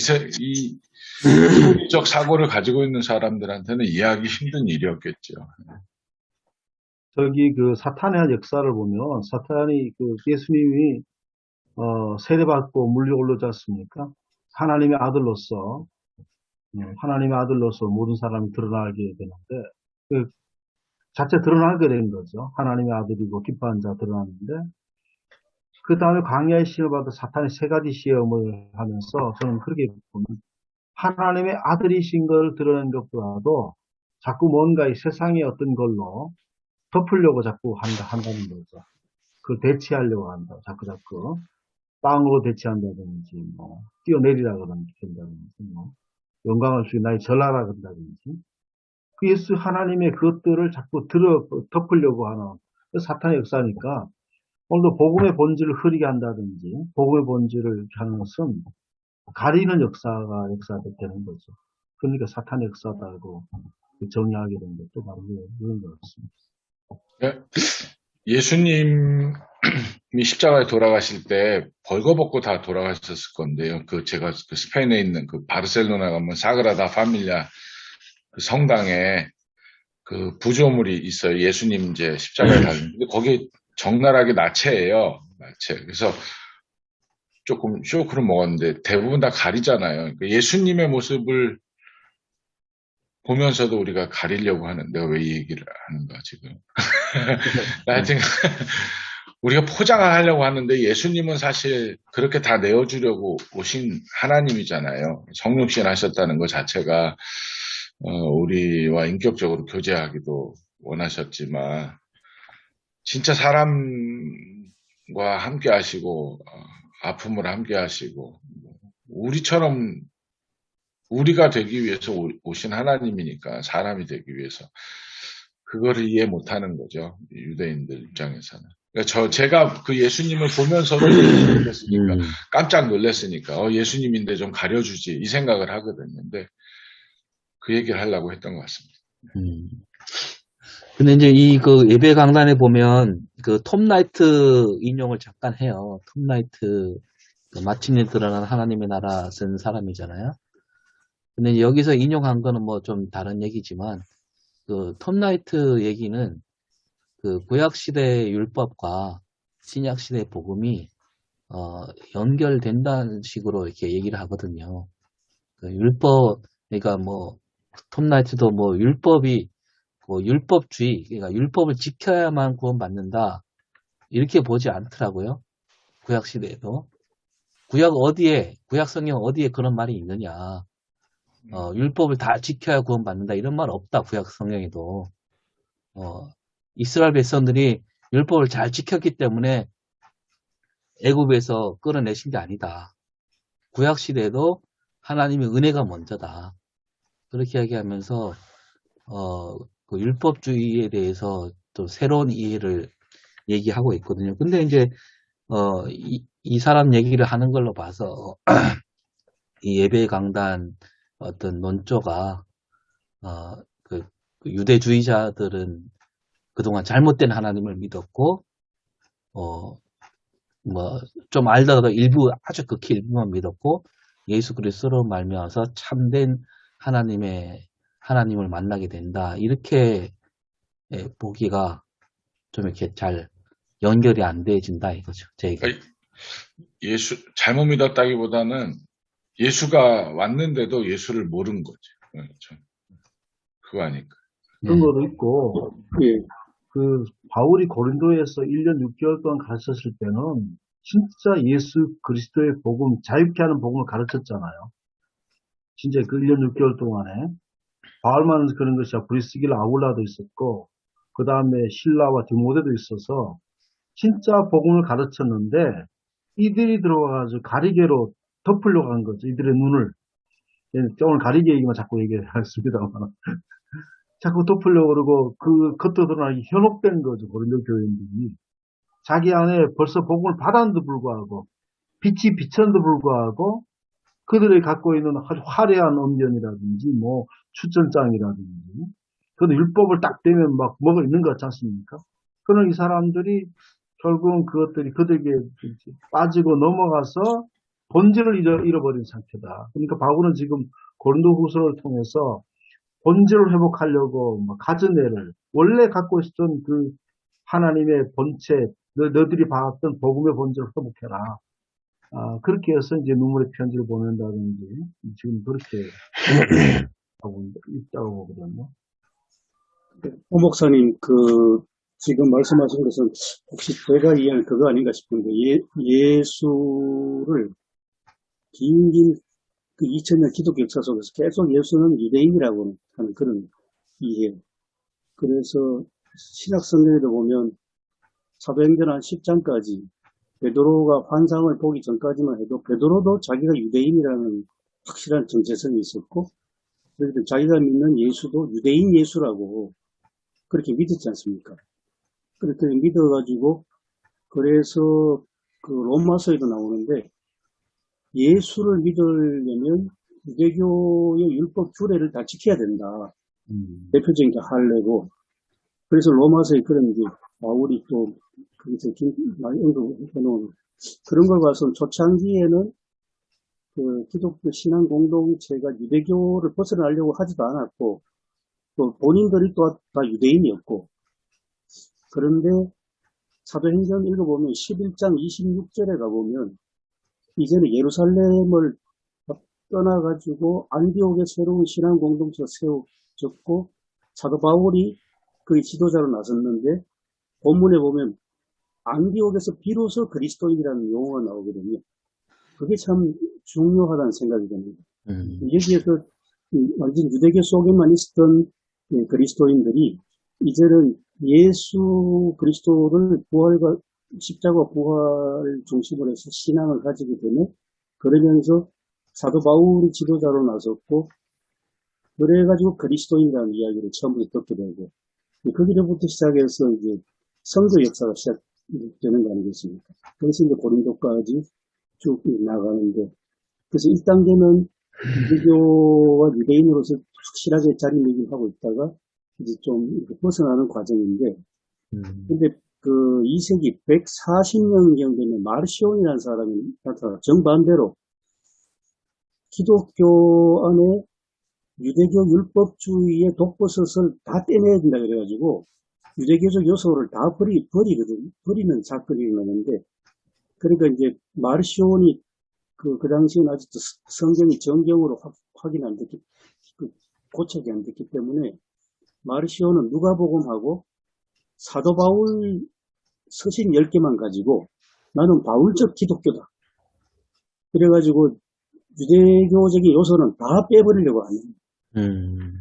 적 사고를 가지고 있는 사람들한테는 이해하기 힘든 일이었겠죠. 저기 그 사탄의 역사를 보면 사탄이 예수님이 세례받고 물리 올라오지 않습니까? 하나님의 아들로서 모든 사람이 드러나게 되는데 자체 드러나게 된 거죠. 하나님의 아들이고 기뻐하는 자 드러났는데 그 다음에 광야의 시험을 받아 사탄이 세 가지 시험을 하면서 저는 그렇게 보면 하나님의 아들이신 걸 드러낸 것보다도 자꾸 뭔가 이 세상의 어떤 걸로 덮으려고 자꾸 한다는 거죠. 그걸 대체하려고 한다. 자꾸 땅으로 대체한다든지 뛰어내리라 그런다든지 영광을 주기 나의 전하라 그런다든지 그 예수 하나님의 그것들을 자꾸 덮으려고 하는 사탄의 역사니까 오늘도 복음의 본질을 흐리게 한다든지 복음의 본질을 하는 것은 가리는 역사가 되는 거죠. 그러니까 사탄의 역사다고 정의하게 된 것도 바로 그런 것 같습니다. 예수님이 십자가에 돌아가실 때 벌거벗고 다 돌아가셨을 건데요. 제가 스페인에 있는 바르셀로나 가면 사그라다 파밀리아 성당에 부조물이 있어요. 예수님 이제 십자가에 달린. 근데 거기 적나라하게 나체예요. 나체. 그래서 조금 쇼크를 먹었는데 대부분 다 가리잖아요. 그러니까 예수님의 모습을 보면서도 우리가 가리려고 하는 내가 왜 이 얘기를 하는가 지금. 하여튼 우리가 포장을 하려고 하는데 예수님은 사실 그렇게 다 내어주려고 오신 하나님이잖아요. 성육신 하셨다는 것 자체가 우리와 인격적으로 교제하기도 원하셨지만 진짜 사람과 함께 하시고 아픔을 함께 하시고 우리처럼 우리가 되기 위해서 오신 하나님이니까 사람이 되기 위해서 그거를 이해 못하는 거죠. 유대인들 입장에서는. 그러니까 제가 그 예수님을 보면서도 놀랐으니까 깜짝 놀랐으니까 예수님인데 좀 가려주지 이 생각을 하거든요. 근데 그 얘기를 하려고 했던 것 같습니다. 근데 이제 그 예배 강단에 보면 그 톰 라이트 인용을 잠깐 해요. 톰 라이트 그 마침내 드러난 하나님의 나라 쓴 사람이잖아요. 근데 이제 여기서 인용한 거는 뭐 좀 다른 얘기지만 그 톰 라이트 얘기는 그 구약 시대 율법과 신약 시대 복음이 연결된다는 식으로 이렇게 얘기를 하거든요. 그 율법 그러니까 뭐 톰 라이트도 뭐 율법이 뭐 율법주의 그러니까 율법을 지켜야만 구원받는다 이렇게 보지 않더라고요. 구약 시대에도 구약 성경 어디에 그런 말이 있느냐? 율법을 다 지켜야 구원받는다 이런 말 없다. 구약 성경에도 이스라엘 백성들이 율법을 잘 지켰기 때문에 애굽에서 끌어내신 게 아니다. 구약 시대에도 하나님의 은혜가 먼저다. 그렇게 이야기하면서 그 율법주의에 대해서 또 새로운 이해를 얘기하고 있거든요. 근데 이제 이 사람 얘기를 하는 걸로 봐서 이 예배 강단 어떤 논조가 그 유대주의자들은 그동안 잘못된 하나님을 믿었고 뭐 좀 알다가도 일부 아주 극히 일부만 믿었고 예수 그리스도로 말미암아서 참된 하나님을 만나게 된다. 이렇게 보기가 좀 이렇게 잘 연결이 안 돼진다 이거죠. 제가. 잘못 믿었다기보다는 예수가 왔는데도 예수를 모른 거죠. 그렇죠. 그거 아닐까. 그런 것도 있고, 그 바울이 고린도에서 1년 6개월 동안 가르쳤을 때는 진짜 예수 그리스도의 복음, 자유케 하는 복음을 가르쳤잖아요. 진짜 그 1년 6개월 동안에 바울만 그런 것이 아니라 브리스길라 아굴라도 있었고, 그 다음에 실라와 디모데도 있어서 진짜 복음을 가르쳤는데 이들이 들어가가지고 가리개로 덮으려고 한 거죠. 이들의 눈을. 오늘 가리개 얘기만 자꾸 얘기했습니다만 자꾸 덮으려고 그러고 그 겉으로 드러나기 현혹된 거죠. 고린도 교인들이. 자기 안에 벌써 복음을 받았는데도 불구하고 빛이 비쳤는데도 불구하고 그들이 갖고 있는 아주 화려한 언변이라든지 뭐 추천장이라든지 그런데 율법을 딱 대면 막 뭐가 있는 것 같지 않습니까? 그런 이 사람들이 결국은 그것들이 그들에게 빠지고 넘어가서 본질을 잃어버린 상태다. 그러니까 바울은 지금 고린도후서를 통해서 본질을 회복하려고 가진 애를 원래 갖고 있었던 그 하나님의 본체 너들이 봐왔던 복음의 본질을 회복해라. 그렇게 해서 이제 눈물의 편지를 보낸다든지 지금 그렇게 하고 있다고 보거든요. 오 목사님, 지금 말씀하신 것은 혹시 제가 이해한 그거 아닌가 싶은데, 예수를 긴 그 2000년 기독교 역사 속에서 계속 예수는 유대인이라고 하는 그런 이해. 그래서 신약 성경에도 보면 사도행전 한 10장까지 베드로가 환상을 보기 전까지만 해도 베드로도 자기가 유대인이라는 확실한 정체성이 있었고, 그래서 자기가 믿는 예수도 유대인 예수라고 그렇게 믿었지 않습니까? 그렇게 믿어가지고, 그래서 그 로마서에도 나오는데, 예수를 믿으려면 유대교의 율법 규례를 다 지켜야 된다. 대표적인 게 할례고, 그래서 로마서에 그런 이제 바울이 또 거기서 많이 언급해놓은 그런 걸 봐서 초창기에는 그 기독교 신앙 공동체가 유대교를 벗어나려고 하지도 않았고, 또 본인들이 또 다 유대인이었고, 그런데 사도행전 읽어보면 11장 26절에 가보면 이제는 예루살렘을 떠나가지고 안디옥의 새로운 신앙 공동체가 세워졌고 사도 바울이 그 지도자로 나섰는데 본문에 보면 안디옥에서 비로소 그리스도인이라는 용어가 나오거든요. 그게 참 중요하다는 생각이 듭니다. 여기에서 완전 유대교 속에만 있었던 그리스도인들이 이제는 예수 그리스도를 부활과 십자가 부활 중심으로 해서 신앙을 가지게 되면 그러면서 사도 바울이 지도자로 나섰고 그래가지고 그리스도인이라는 이야기를 처음부터 듣게 되고 거기로부터 시작해서 이제 성교 역사가 시작되는 거 아니겠습니까? 그래서 이제 고린도까지 쭉 나가는데 그래서 1단계는 유대교와 유대인으로서 확실하게 자리매김하고 있다가 이제 좀 이렇게 벗어나는 과정인데, 음, 근데 그 2세기 140년경 되면 마르시온이라는 사람이 나타나 정반대로 기독교 안에 유대교 율법주의의 독버섯을 다 떼내야 된다 그래가지고 유대교적 요소를 다 버리는 사건이 일어나는데, 그러니까 이제 마르시온이 그 당시에는 아직도 성경이 정경으로 확인 안 됐기, 고착이 안 됐기 때문에 마르시온은 누가복음하고 사도 바울 서신 10개만 가지고 나는 바울적 기독교다. 그래가지고 유대교적인 요소는 다 빼버리려고 하는.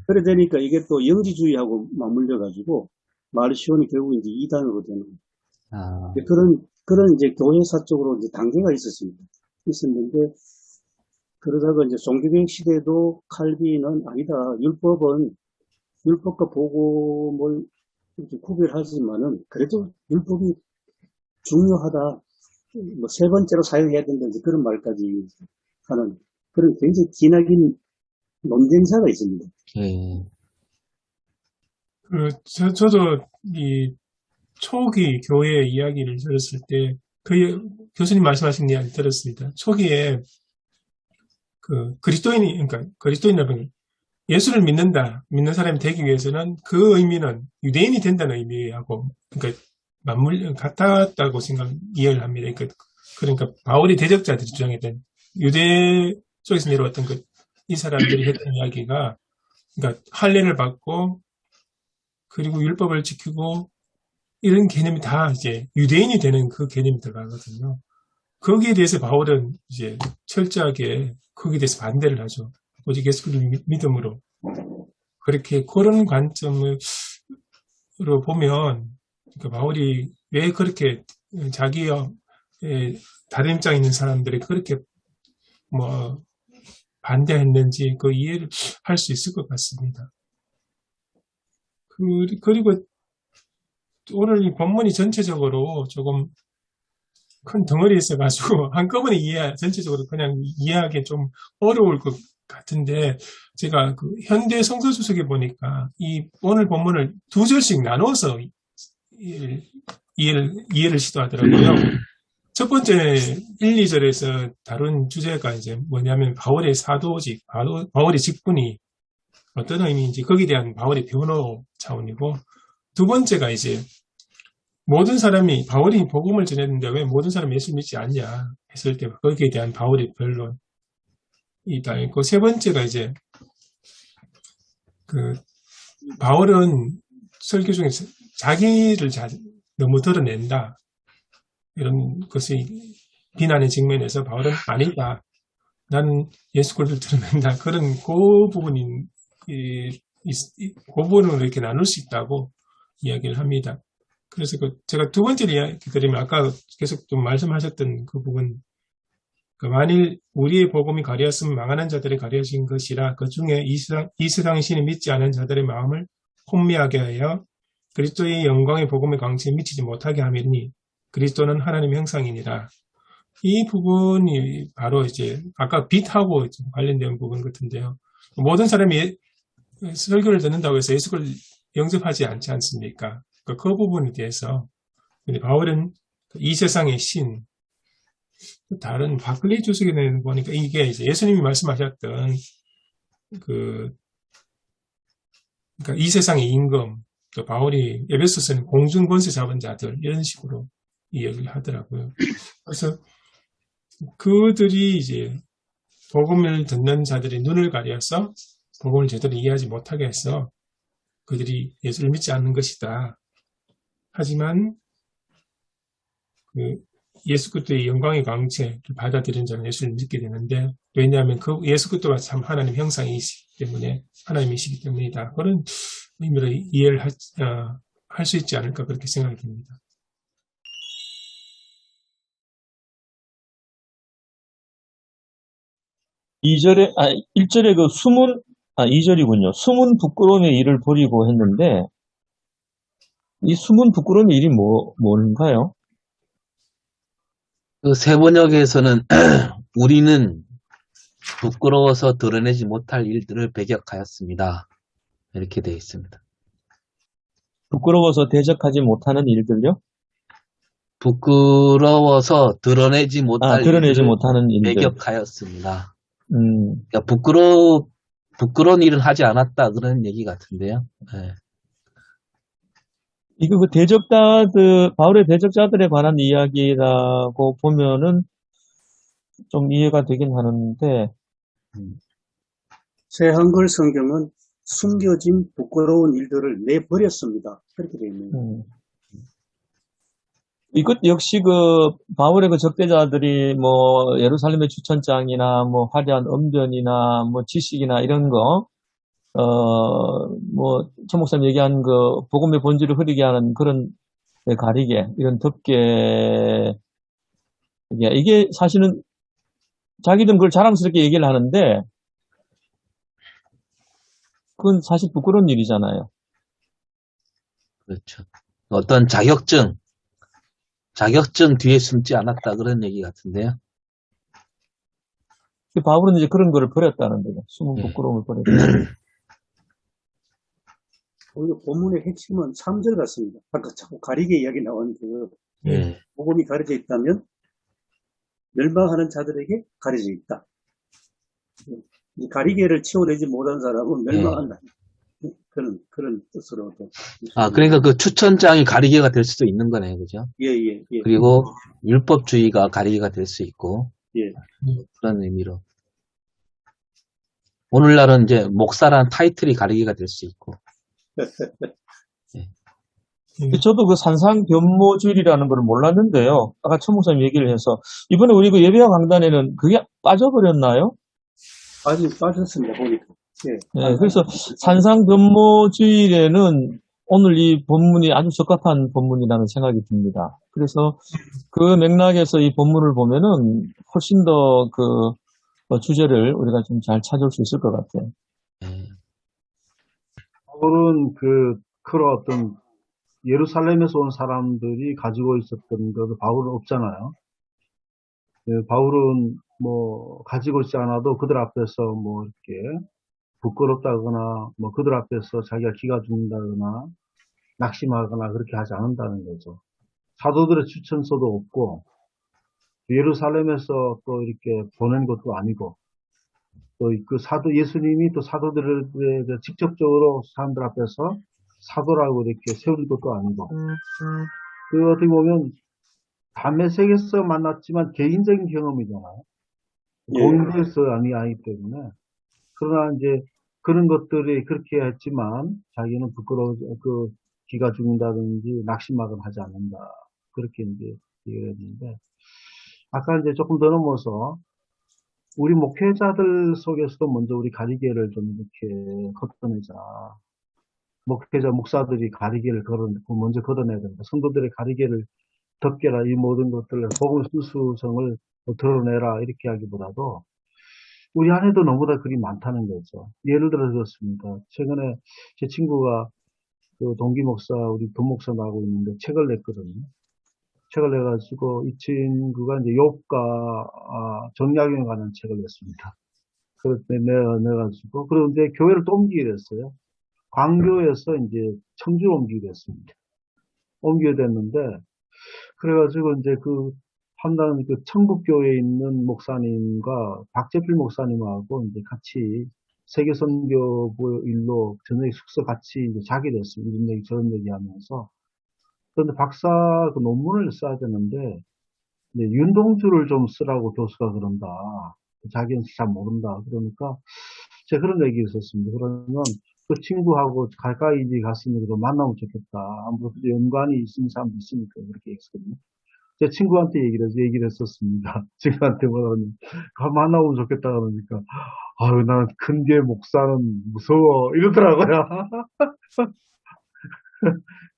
그래 되니까 이게 또 영지주의하고 맞물려가지고 마르시온이 결국 이제 이단으로 되는. 아, 그런 이제 교회사 쪽으로 이제 단계가 있었는데, 그러다가 이제 종교개혁 시대도 칼빈은 아니다. 율법과 복음을 이렇게 구별하지만은 그래도 율법이 중요하다. 뭐 세 번째로 사용해야 된다. 이제 그런 말까지 하는 그런 굉장히 기나긴 논쟁사가 있습니다. 예. 저도 이 초기 교회 이야기를 들었을 때, 교수님 말씀하신 이야기 들었습니다. 초기에 그러니까 그리스도인이라면 예수를 믿는 사람이 되기 위해서는 그 의미는 유대인이 된다는 의미하고, 그러니까 같았다고 이해를 합니다. 그러니까 바울이 대적자들이 주장했던 유대 쪽에서 내려왔던 이 사람들이 했던 이야기가, 그러니까 할례를 받고, 그리고 율법을 지키고, 이런 개념이 다 이제 유대인이 되는 그 개념이 들어가거든요. 거기에 대해서 바울은 이제 철저하게 거기에 대해서 반대를 하죠. 오직 예수 그리스도를 믿음으로. 그렇게 그런 관점으로 보면, 그러니까 바울이 왜 그렇게 자기의 다른 입장에 있는 사람들이 그렇게 뭐 반대했는지 그 이해를 할 수 있을 것 같습니다. 그리고 오늘 이 본문이 전체적으로 조금 큰 덩어리에 있어가지고 한꺼번에 전체적으로 그냥 이해하기 좀 어려울 것 같은데, 제가 그 현대 성서주석에 보니까 이 오늘 본문을 두 절씩 나눠서 이해를 시도하더라고요. 첫 번째 1, 2절에서 다룬 주제가 이제 뭐냐면 바울의 사도직, 바울의 직분이 어떤 의미인지 거기에 대한 바울의 변호 차원이고, 두 번째가 이제 모든 사람이 바울이 복음을 전했는데 왜 모든 사람이 예수 믿지 않냐 했을 때 거기에 대한 바울의 변론이 다 있고, 세 번째가 이제 바울은 설교 중에서 자기를 너무 드러낸다, 이런 것이 비난의 측면에서 바울은 아니다, 나는 예수 그리스도를 드러낸다, 그런 그 부분으로 이렇게 나눌 수 있다고 이야기를 합니다. 그래서 제가 두 번째로 이야기 드리면 아까 계속 좀 말씀하셨던 그 부분, 만일 우리의 복음이 가려졌으면 망하는 자들이 가려진 것이라 그 중에 이 세상 신이 믿지 않은 자들의 마음을 혼미하게 하여 그리스도의 영광의 복음의 광채에 미치지 못하게 하매니 그리스도는 하나님의 형상이니라. 이 부분이 바로 이제 아까 빛하고 관련된 부분 같은데요. 모든 사람이 설교를 듣는다고 해서 예수를 영접하지 않지 않습니까? 그 부분에 대해서 바울은 이 세상의 신, 다른 바클리 주석에 보니까 이게 이제 예수님이 말씀하셨던 그러니까 이 세상의 임금, 또 바울이 에베소서는 공중 권세 잡은 자들, 이런 식으로 이야기를 하더라고요. 그래서 그들이 이제 복음을 듣는 자들의 눈을 가려서 복음을 제대로 이해하지 못하게 해서 그들이 예수를 믿지 않는 것이다. 하지만 예수 그리스도의 영광의 광채를 받아들인 자는 예수를 믿게 되는데, 왜냐하면 그 예수 그리스도가 참 하나님 형상이시기 때문에, 하나님이시기 때문이다. 그런 의미로 이해를 할 수 있지 않을까, 그렇게 생각이 듭니다. 이절에 1절에 2절이군요. 숨은 부끄러움의 일을 버리고 했는데, 이 숨은 부끄러움의 일이 뭔가요? 그 세 번역에서는 우리는 부끄러워서 드러내지 못할 일들을 배격하였습니다. 이렇게 되어 있습니다. 부끄러워서 대적하지 못하는 일들요? 부끄러워서 드러내지 못할 드러내지 일을 못하는 일들. 매격하였습니다. 음, 그러니까 부끄러운 일은 하지 않았다 그런 얘기 같은데요. 예. 이거 바울의 대적자들에 관한 이야기라고 보면은 좀 이해가 되긴 하는데, 새 한글 성경은 숨겨진 부끄러운 일들을 내버렸습니다. 그렇게 되어 있네요. 이것 역시 바울의 적대자들이 예루살렘의 추천장이나 화려한 언변이나 지식이나 이런 거, 천 목사님 얘기한 복음의 본질을 흐리게 하는 그런 가리개, 이런 덮개, 이게 사실은 자기들은 그걸 자랑스럽게 얘기를 하는데, 그건 사실 부끄러운 일이잖아요. 그렇죠. 어떤 자격증 뒤에 숨지 않았다 그런 얘기 같은데요. 바울은 이제 그런 거를 버렸다는 거죠. 숨은 예. 부끄러움을 버렸다. 오히려 본문의 핵심은 3절 같습니다. 아까 자꾸 가리개 이야기 나온 예. 복음이 가려져 있다면 멸망하는 자들에게 가려져 있다. 이 가리개를 치워내지 못한 사람은 멸망한다. 그런 뜻으로. 그러니까 그 추천장이 가리개가 될 수도 있는 거네요, 그죠? 예. 그리고 율법주의가 가리개가 될 수 있고, 예. 그런 의미로. 오늘날은 이제 목사라는 타이틀이 가리개가 될 수 있고. 저도 산상변모주의라는 걸 몰랐는데요. 아까 천 목사님 얘기를 해서 이번에 우리 예배와 강단에는 그게 빠져버렸나요? 빠졌습니다, 보니까. 예. 네, 그래서 산상변모주의에는 오늘 이 본문이 아주 적합한 본문이라는 생각이 듭니다. 그래서 그 맥락에서 이 본문을 보면은 훨씬 더 주제를 우리가 좀 잘 찾을 수 있을 것 같아요. 바울은 그런 어떤 예루살렘에서 온 사람들이 가지고 있었던 것을 바울은 없잖아요. 바울은 가지고 있지 않아도 그들 앞에서 이렇게 부끄럽다거나 그들 앞에서 자기가 기가 죽는다거나 낙심하거나 그렇게 하지 않는다는 거죠. 사도들의 추천서도 없고 예루살렘에서 또 이렇게 보낸 것도 아니고 또 예수님이 또 사도들을 직접적으로 사람들 앞에서 사도라고 이렇게 세운 것도 아니고 어떻게 보면 담에색에서 만났지만 개인적인 경험이잖아요. 공동에서 아니기 때문에. 그러나 이제 그런 것들이 그렇게 했지만 자기는 기가 죽는다든지 낙심막을 하지 않는다. 그렇게 이제 얘기를 했는데 아까 이제 조금 더 넘어서 우리 목회자들 속에서도 먼저 우리 가리개를 좀 이렇게 걷어내자. 목사들이 가리개를 먼저 걷어내야 된다. 성도들의 가리개를 덮개라. 이 모든 것들을 복음 수수성을 드러내라. 이렇게 하기보다도 우리 안에도 너무나 그리 많다는 거죠. 예를 들어 그렇습니다. 최근에 제 친구가 동기 목사, 우리 돈 목사 나오고 있는데 책을 냈거든요. 책을 내가지고 이 친구가 이제 욥과 정약용에 관한 책을 냈습니다. 그때 내가지고 그런데 교회를 또 옮기게 됐어요. 광교에서 이제 청주로 옮기게 됐습니다. 옮기게 됐는데 그래가지고 이제 한당 청북교회에 있는 목사님과 박재필 목사님하고 이제 같이 세계선교부 일로 저녁 숙소 같이 이제 자게 됐어요. 이런 얘기 저런 얘기 하면서. 그런데 박사 논문을 써야 되는데 윤동주를 좀 쓰라고 교수가 그런다. 자기는 잘 모른다. 그러니까 제가 그런 얘기 있었습니다. 그러면 그 친구하고 가까이 갔으니까 만나면 좋겠다. 아무래도 연관이 있는 사람도 있으니까 그렇게 했거든요. 제 친구한테 얘기를 했었습니다. 친구한테 뭐라면 만나보면 좋겠다 그러니까 나는 큰게 목사는 무서워 이러더라고요.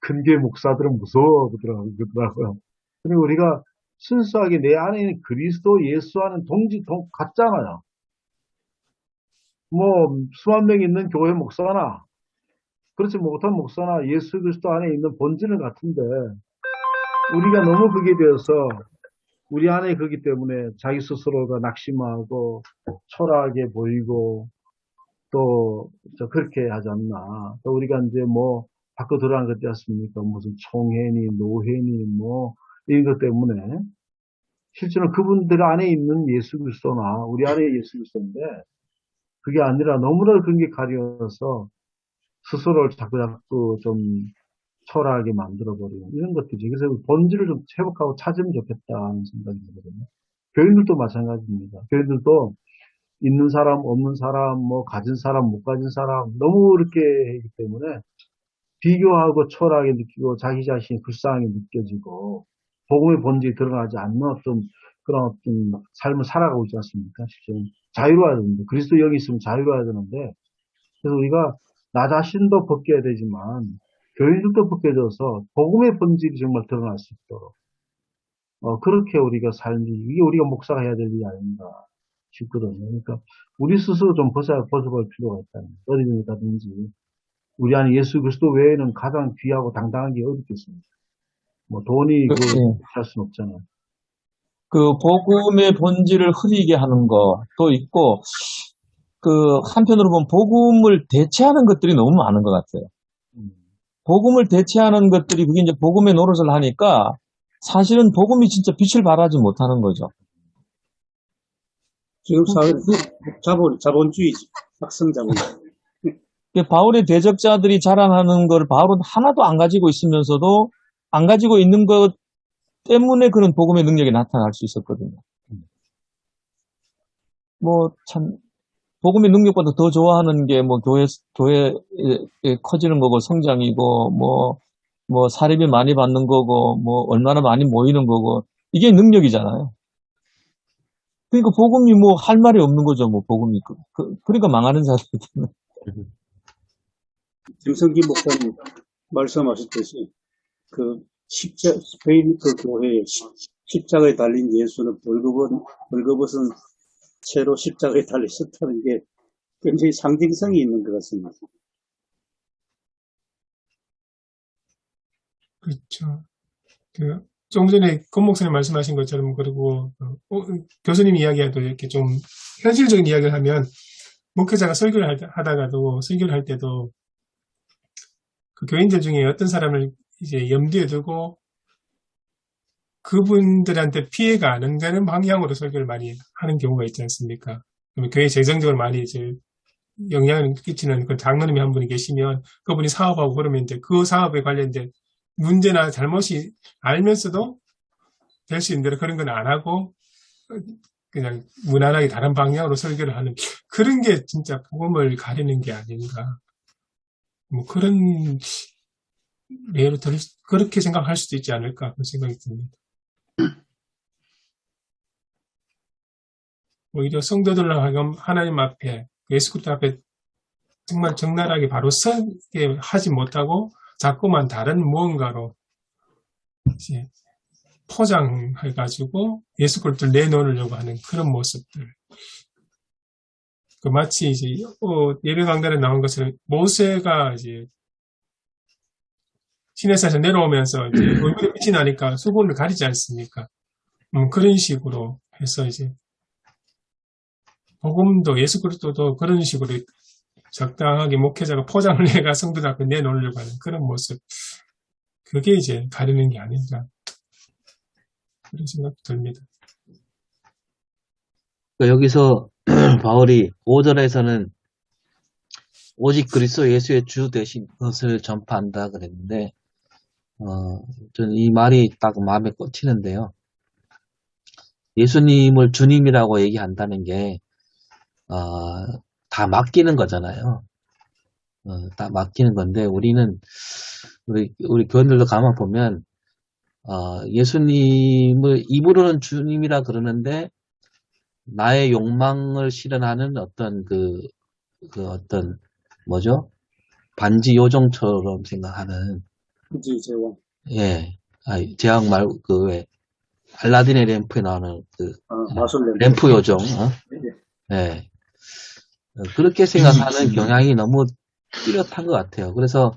큰게 목사들은 무서워 그러더라고요. 그리고 우리가 순수하게 내 안에 있는 그리스도 예수와는 같잖아요. 수만 명 있는 교회 목사나 그렇지 못한 목사나 예수 그리스도 안에 있는 본질은 같은데 우리가 너무 그게 되어서 우리 안에 그렇기 때문에 자기 스스로가 낙심하고 초라하게 보이고 또 그렇게 하지 않나. 또 우리가 이제 바꿔 들어간 것 같지 않습니까? 무슨 총회니, 노회니, 뭐, 이런 것 때문에. 실제로 그분들 안에 있는 예수 그리스도나 우리 안에 예수 그리스도인데, 그게 아니라 너무나 그런 게 가려워서 스스로를 자꾸 좀 초라하게 만들어버리는 이런 것들이지. 그래서 그 본질을 좀 회복하고 찾으면 좋겠다는 생각이 들거든요. 교인들도 마찬가지입니다. 교인들도 있는 사람, 없는 사람, 뭐 가진 사람, 못 가진 사람 너무 이렇게 하기 때문에 비교하고 초라하게 느끼고 자기 자신이 불쌍하게 느껴지고 복음의 본질이 드러나지 않는 어떤 그런 어떤 삶을 살아가고 있지 않습니까? 실제로 자유로워야 되는데 그리스도 영이 있으면 자유로워야 되는데 그래서 우리가 나 자신도 벗겨야 되지만 교인들도 벗겨져서 복음의 본질이 정말 드러날 수 있도록 그렇게 우리가 삶이 이게 우리가 목사가 해야 될 일이 아닌가 싶거든요. 그러니까 우리 스스로 좀 벗어볼 필요가 있다는 거예요. 어디든지 가든지 우리 안에 예수 그리스도 외에는 가장 귀하고 당당한 게 어디 있겠습니까? 뭐 돈이 할 수는 없잖아요. 그 복음의 본질을 흐리게 하는 것도 있고, 그 한편으로 보면 복음을 대체하는 것들이 너무 많은 것 같아요. 복음을 대체하는 것들이 그게 이제 복음의 노릇을 하니까 사실은 복음이 진짜 빛을 발하지 못하는 거죠. 지금 사회는 자본주의지. 학성 자본주의. 바울의 대적자들이 자랑하는 걸 바울은 하나도 안 가지고 있으면서도 안 가지고 있는 것 때문에 그런 복음의 능력이 나타날 수 있었거든요. 뭐 참 복음의 능력보다 더 좋아하는 게 뭐 교회 커지는 거고 성장이고 뭐 사립이 많이 받는 거고 뭐 얼마나 많이 모이는 거고 이게 능력이잖아요. 그러니까 복음이 뭐 할 말이 없는 거죠. 뭐 복음이 그러니까 망하는 자들이잖아요. 김성기 목사님 말씀하셨듯이 그 스페인 그 교회에 십자가에 달린 예수는 벌거벗은 채로 십자가에 달리셨다는 게 굉장히 상징성이 있는 것 같습니다. 그렇죠. 조금 전에 권 목사님 말씀하신 것처럼 그리고 교수님 이야기와도 이렇게 좀 현실적인 이야기를 하면 목회자가 설교를 하다가도 설교를 할 때도 그 교인들 중에 어떤 사람을 이제 염두에 두고 그분들한테 피해가 안 가는 방향으로 설교를 많이 하는 경우가 있지 않습니까? 그러면 교회 재정적으로 많이 이제 영향을 끼치는 그 장로님이 한 분이 계시면 그분이 사업하고 그러면 이제 그 사업에 관련된 문제나 잘못이 알면서도 될 수 있는 대로 그런 건 안 하고 그냥 무난하게 다른 방향으로 설교를 하는 그런 게 진짜 복음을 가리는 게 아닌가. 뭐 그런 예로 그렇게 생각할 수도 있지 않을까 그런 생각이 듭니다. 오히려 성도들로 하여금 하나님 앞에 예수 그리스도 앞에 정말 적나라하게 바로 서게 하지 못하고 자꾸만 다른 무언가로 이제 포장해가지고 예수 그리스도를 내놓으려고 하는 그런 모습들. 그 마치 이제 예배 강단에 나온 것처럼 모세가 이제 시내산에서 내려오면서 이제 얼굴에 빛이 나니까 수건을 가리지 않습니까? 그런 식으로 해서 이제 복음도 예수 그리스도도 그런 식으로 적당하게 목회자가 포장을 해가 성도들 앞에 내놓으려고 하는 그런 모습. 그게 이제 가리는 게 아닌가. 그런 생각이 듭니다. 여기서 바울이 5절에서는 오직 그리스도 예수의 주 되신 것을 전파한다 그랬는데 저는 이 말이 딱 마음에 꽂히는데요. 예수님을 주님이라고 얘기한다는 게 다 맡기는 거잖아요. 다 맡기는 건데 우리는 우리 교인들도 가만 보면 예수님을 입으로는 주님이라 그러는데 나의 욕망을 실현하는 어떤 어떤 뭐죠? 반지 요정처럼 생각하는 그지 제왕. 예, 제왕 말고 왜 알라딘의 램프에 나오는 마술 램프 요정. 네. 예. 그렇게 생각하는 경향이 너무 뚜렷한 것 같아요. 그래서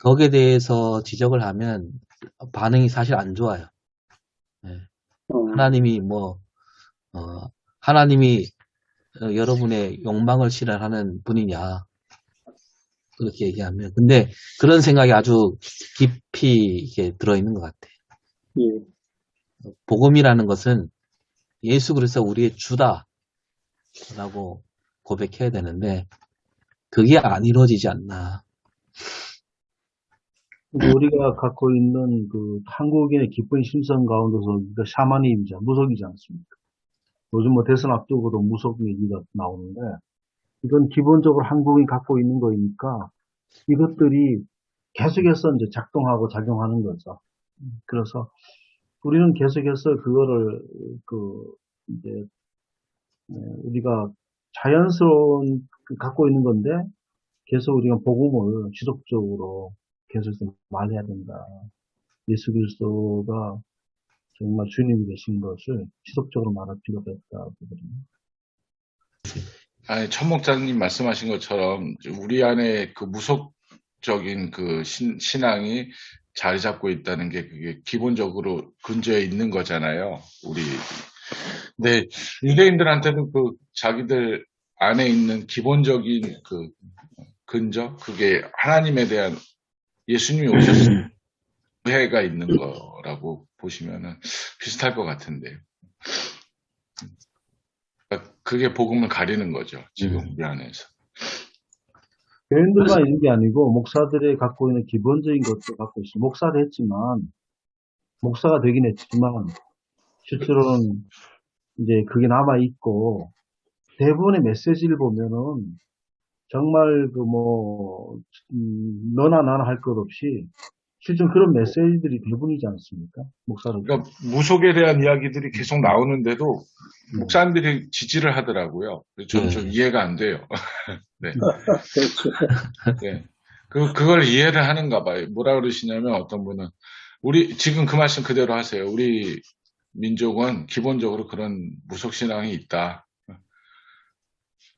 거기에 대해서 지적을 하면 반응이 사실 안 좋아요. 예. 하나님이 여러분의 욕망을 실현하는 분이냐. 그렇게 얘기하면. 근데 그런 생각이 아주 깊이 이렇게 들어있는 것 같아요. 예. 복음이라는 것은 예수 그리스도 우리의 주다라고 고백해야 되는데 그게 안 이루어지지 않나. 근데 우리가 갖고 있는 그 한국인의 기쁜 심성 가운데서 우리가 샤머니즘이자 무속이지 않습니까? 요즘 뭐 대선 앞두고도 무속 얘기가 나오는데 이건 기본적으로 한국인이 갖고 있는 거니까 이것들이 계속해서 이제 작동하고 작용하는 거죠. 그래서 우리는 계속해서 그거를 이제 우리가 자연스러운 갖고 있는 건데 계속 우리가 복음을 지속적으로 계속 말해야 된다. 예수 그리스도가 정말 주님이 되신 것을 지속적으로 말할 필요가 있다. 아니, 천 목사님 말씀하신 것처럼 우리 안에 그 무속적인 그 신앙이 자리 잡고 있다는 게 그게 기본적으로 근저에 있는 거잖아요. 근데 유대인들한테는 그 자기들 안에 있는 기본적인 그 근저, 그게 하나님에 대한 예수님이 오셨을 때 오해가 있는 거라고 보시면은 비슷할 것 같은데요. 그러니까 그게 복음을 가리는 거죠. 지금 우리 안에서. 교인들만 있는 게 아니고 목사들이 갖고 있는 기본적인 것도 갖고 있어요. 목사를 했지만 목사가 되긴 했지만 실제로는 이제 그게 남아 있고 대부분의 메시지를 보면은 정말 너나 나나 할 것 없이 실제 그런 메시지들이 대부분이지 않습니까? 목사들. 그러니까 무속에 대한 이야기들이 계속 나오는데도 목사님들이 지지를 하더라고요. 저는 좀 이해가 안 돼요. 네. 그렇죠. 네. 그걸 이해를 하는가 봐요. 뭐라 그러시냐면 어떤 분은 지금 그 말씀 그대로 하세요. 우리 민족은 기본적으로 그런 무속신앙이 있다.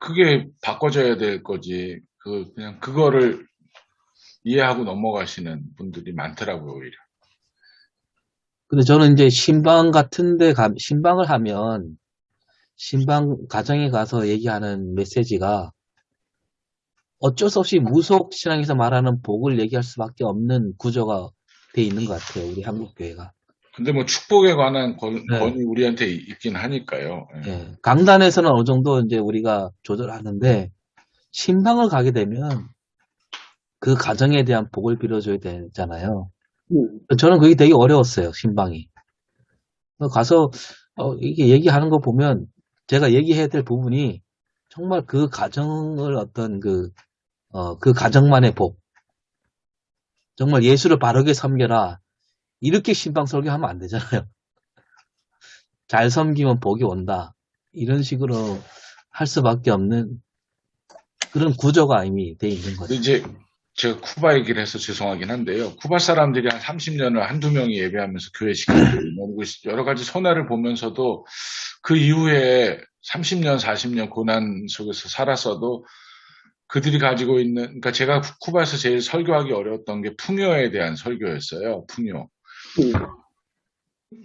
그게 바꿔져야 될 거지. 그냥 그거를 이해하고 넘어가시는 분들이 많더라고요, 오히려. 근데 저는 이제 신방을 하면 신방 가정에 가서 얘기하는 메시지가 어쩔 수 없이 무속 신앙에서 말하는 복을 얘기할 수밖에 없는 구조가 돼 있는 것 같아요. 우리 한국 교회가. 근데 뭐 축복에 관한 권위 네. 우리한테 있긴 하니까요. 예. 예. 강단에서는 어느 정도 이제 우리가 조절하는데 신방을 가게 되면 그 가정에 대한 복을 빌어줘야 되잖아요. 저는 그게 되게 어려웠어요. 신방이. 가서 이게 얘기하는 거 보면 제가 얘기해야 될 부분이 정말 그 가정을 어떤 그 가정만의 복. 정말 예수를 바르게 섬겨라. 이렇게 신방 설교하면 안 되잖아요. 잘 섬기면 복이 온다. 이런 식으로 할 수밖에 없는 그런 구조가 이미 돼 있는 거죠. 근데 이제 제가 쿠바 얘기를 해서 죄송하긴 한데요. 쿠바 사람들이 한 30년을 한두 명이 예배하면서 교회 시키고 여러 가지 손해를 보면서도 그 이후에 30년, 40년 고난 속에서 살았어도 그들이 가지고 있는, 그러니까 제가 쿠바에서 제일 설교하기 어려웠던 게 풍요에 대한 설교였어요. 풍요.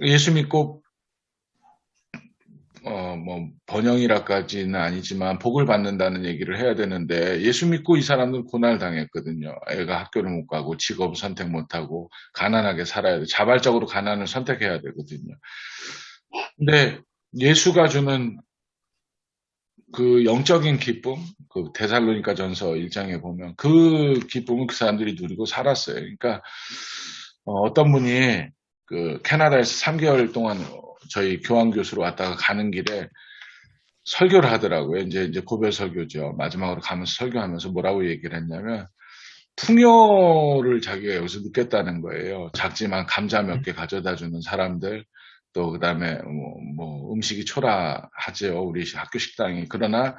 예수 믿고 번영이라까지는 아니지만 복을 받는다는 얘기를 해야 되는데 예수 믿고 이 사람들은 고난을 당했거든요. 애가 학교를 못 가고 직업을 선택 못하고 가난하게 살아야 돼. 자발적으로 가난을 선택해야 되거든요. 근데 예수가 주는 그 영적인 기쁨, 그 데살로니가 전서 1장에 보면 그 기쁨을 그 사람들이 누리고 살았어요. 그러니까 어떤 분이 그 캐나다에서 3개월 동안 저희 교환교수로 왔다가 가는 길에 설교를 하더라고요. 이제 고별 설교죠. 마지막으로 가면서 설교하면서 뭐라고 얘기를 했냐면 풍요를 자기가 여기서 느꼈다는 거예요. 작지만 감자 몇 개 가져다 주는 사람들, 또 그다음에 음식이 초라하죠. 우리 학교 식당이. 그러나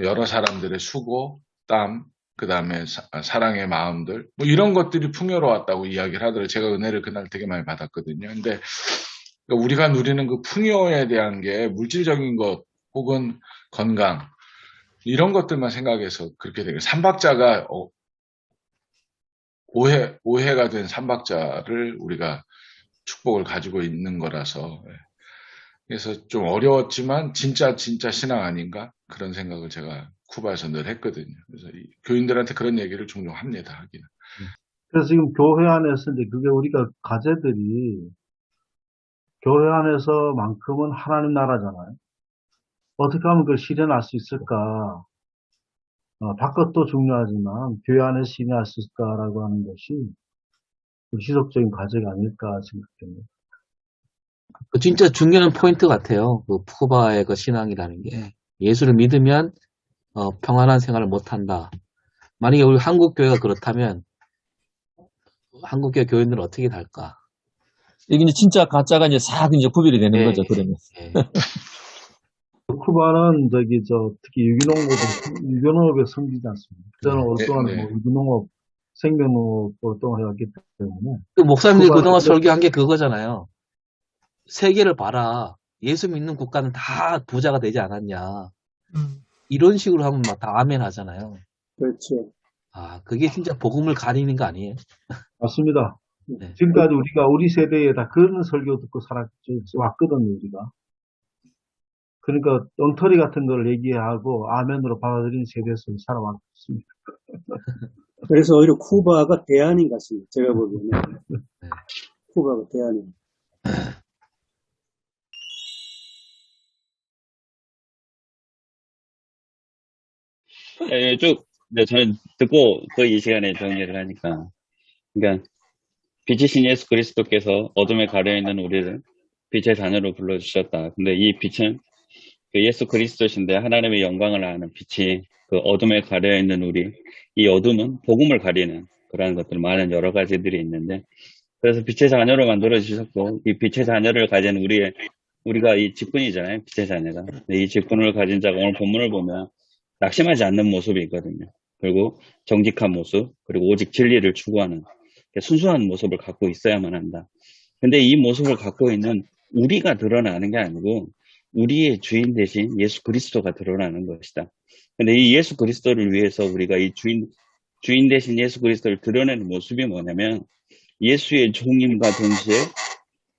여러 사람들의 수고, 땀, 그다음에 사랑의 마음들, 뭐 이런 것들이 풍요로웠다고 이야기를 하더라고요. 제가 은혜를 그날 되게 많이 받았거든요. 근데 우리가 누리는 그 풍요에 대한 게 물질적인 것 혹은 건강 이런 것들만 생각해서 그렇게 되고 삼박자가 오해가 된 삼박자를 우리가 축복을 가지고 있는 거라서 그래서 좀 어려웠지만 진짜 신앙 아닌가 그런 생각을 제가 쿠바에서 늘 했거든요. 그래서 교인들한테 그런 얘기를 종종 합니다. 하기는. 그래서 지금 교회 안에서 이제 그게 우리가 가제들이 교회 안에서만큼은 하나님 나라잖아요. 어떻게 하면 그걸 실현할 수 있을까? 바깥도 중요하지만 교회 안에서 실현할 수 있을까라고 하는 것이 지속적인 과제가 아닐까 생각됩니다. 그 진짜 중요한 포인트 같아요. 그 쿠바의 그 신앙이라는 게 예수를 믿으면 평안한 생활을 못한다. 만약에 우리 한국 교회가 그렇다면 한국 교회 교인들은 어떻게 달까? 이게 이제 진짜 가짜가 이제 싹 이제 구별이 되는 예, 거죠, 그러면. 예. 쿠바는 특히 유기농업에 섬기지 않습니다. 저는 오랫동안 네. 유기농업, 생명농업 오랫동안 해왔기 때문에. 그 목사님들이 쿠바는 그동안 설교한 게 그거잖아요. 세계를 봐라. 예수 믿는 국가는 다 부자가 되지 않았냐. 이런 식으로 하면 막 다 아멘 하잖아요. 그렇죠. 아, 그게 진짜 복음을 가리는 거 아니에요? 맞습니다. 네. 지금까지 우리 세대에 다 그런 설교 듣고 왔거든요, 우리가. 그러니까 엉터리 같은 걸 얘기하고 아멘으로 받아들이는 세대에서 살아왔습니다. 그래서 오히려 쿠바가 대안인 것 같습니다. 제가 보기에는. 네. 쿠바가 대안인. 예, 쭉, 저는 듣고 이 시간에 정리를 하니까. 그러니까, 빛이신 예수 그리스도께서 어둠에 가려있는 우리를 빛의 자녀로 불러주셨다. 근데 이 빛은 그 예수 그리스도신데 하나님의 영광을 아는 빛이 그 어둠에 가려있는 우리, 이 어둠은 복음을 가리는 그러한 것들, 많은 여러 가지들이 있는데, 그래서 빛의 자녀로 만들어주셨고, 이 빛의 자녀를 가진 우리가 이 직분이잖아요. 빛의 자녀가. 이 직분을 가진 자가 오늘 본문을 보면 낙심하지 않는 모습이 있거든요. 그리고 정직한 모습, 그리고 오직 진리를 추구하는 순수한 모습을 갖고 있어야만 한다. 근데 이 모습을 갖고 있는 우리가 드러나는 게 아니고 우리의 주인 대신 예수 그리스도가 드러나는 것이다. 근데 이 예수 그리스도를 위해서 우리가 이 주인 대신 예수 그리스도를 드러내는 모습이 뭐냐면 예수의 종임과 동시에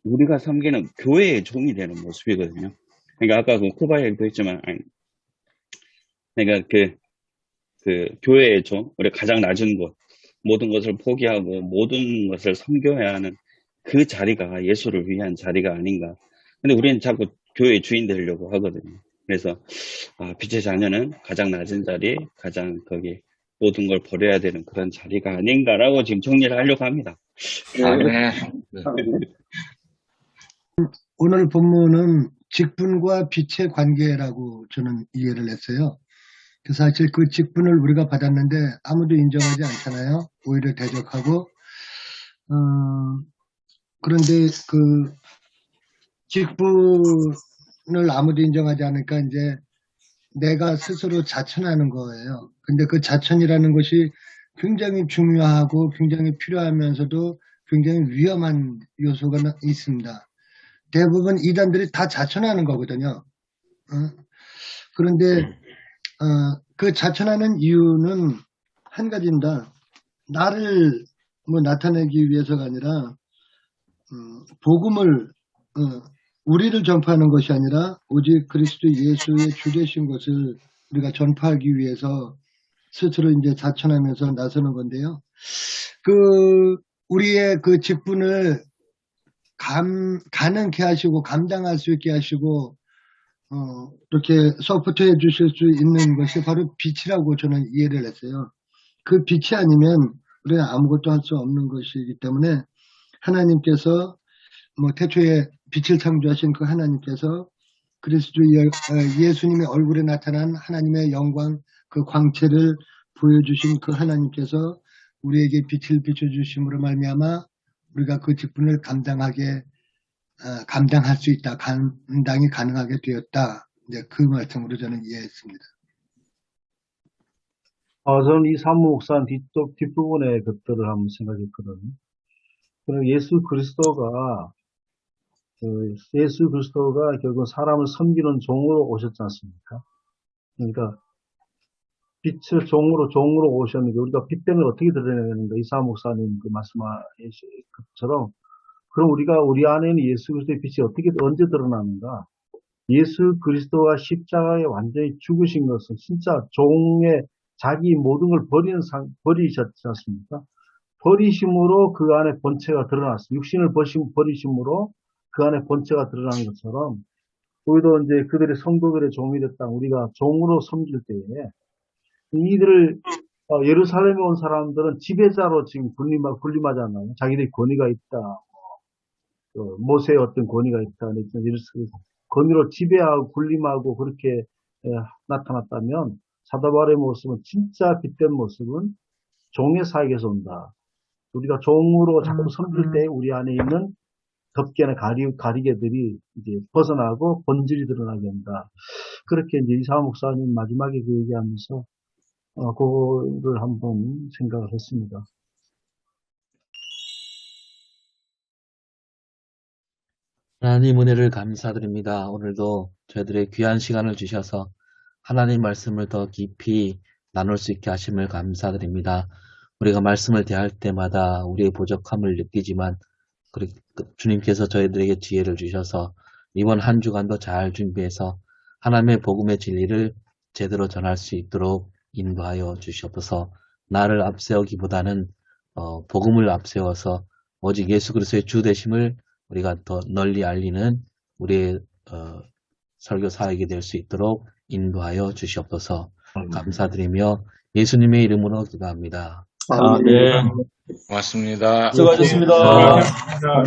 우리가 섬기는 교회의 종이 되는 모습이거든요. 그러니까 아까 그 쿠바 얘기도 했지만, 그러니까 그 교회의 종, 우리 가장 낮은 곳, 모든 것을 포기하고 모든 것을 섬겨야 하는 그 자리가 예수를 위한 자리가 아닌가. 근데 우리는 자꾸 교회의 주인 되려고 하거든요. 그래서 빛의 자녀는 가장 낮은 자리, 가장 거기 모든 걸 버려야 되는 그런 자리가 아닌가라고 지금 정리를 하려고 합니다. 아멘. 오늘 본문은 직분과 빛의 관계라고 저는 이해를 했어요. 그 사실 그 직분을 우리가 받았는데 아무도 인정하지 않잖아요. 오히려 대적하고 그런데 그 직분을 아무도 인정하지 않으니까 이제 내가 스스로 자천하는 거예요. 근데 그 자천이라는 것이 굉장히 중요하고 굉장히 필요하면서도 굉장히 위험한 요소가 있습니다. 대부분 이단들이 다 자천하는 거거든요. 그런데 그 자천하는 이유는 한 가지입니다. 나를 나타내기 위해서가 아니라 복음을 우리를 전파하는 것이 아니라 오직 그리스도 예수의 주 되신 것을 우리가 전파하기 위해서 스스로 이제 자천하면서 나서는 건데요. 우리의 그 직분을 가능케 하시고 감당할 수 있게 하시고 이렇게 서포트해 주실 수 있는 것이 바로 빛이라고 저는 이해를 했어요. 그 빛이 아니면 우리는 아무것도 할 수 없는 것이기 때문에 하나님께서 태초에 빛을 창조하신 그 하나님께서 그리스도 예수님의 얼굴에 나타난 하나님의 영광 그 광채를 보여주신 그 하나님께서 우리에게 빛을 비춰주심으로 말미암아 우리가 그 직분을 감당할 수 있다. 감당이 가능하게 되었다. 이제 그 말씀으로 저는 이해했습니다. 저는 이 사무 목사는 뒷부분의 것들을 한번 생각했거든요. 예수 그리스도가 결국 사람을 섬기는 종으로 오셨지 않습니까? 그러니까 빛을 종으로 오셨는데 우리가 빛병을 어떻게 드러내야 되는가? 이사 목사님 그 말씀하신 것처럼 그럼 우리 안에는 예수 그리스도의 빛이 언제 드러나는가? 예수 그리스도가 십자가에 완전히 죽으신 것은 진짜 종의 자기 모든 걸 버리셨지 않습니까? 버리심으로 그 안에 본체가 드러났습니다. 육신을 버리심으로 그 안에 본체가 드러난 것처럼 우리도 이제 그들의 성도들의 종이 됐다. 우리가 종으로 섬길 때에 이들을 예루살렘에 온 사람들은 지배자로 지금 군림하잖아요. 자기들이 권위가 있다. 모세의 어떤 권위가 있다. 권위로 지배하고 군림하고 그렇게 나타났다면 사도 바울의 모습은 진짜 빛된 모습은 종의 사역에서 온다. 우리가 종으로 자꾸 섬길 때 우리 안에 있는 덮개나 가리개들이 이제 벗어나고 본질이 드러나게 한다. 그렇게 이제 이사화 목사님 마지막에 그 얘기하면서 그거를 한번 생각을 했습니다. 하나님 은혜를 감사드립니다. 오늘도 저희들의 귀한 시간을 주셔서 하나님 말씀을 더 깊이 나눌 수 있게 하심을 감사드립니다. 우리가 말씀을 대할 때마다 우리의 부족함을 느끼지만 주님께서 저희들에게 지혜를 주셔서 이번 한 주간도 잘 준비해서 하나님의 복음의 진리를 제대로 전할 수 있도록 인도하여 주시옵소서. 나를 앞세우기보다는 복음을 앞세워서 오직 예수 그리스도의 주 되심을 우리가 더 널리 알리는 우리의 설교 사역이 될 수 있도록 인도하여 주시옵소서. 감사드리며 예수님의 이름으로 기도합니다. 네. 고맙습니다. 수고하셨습니다. 감사합니다.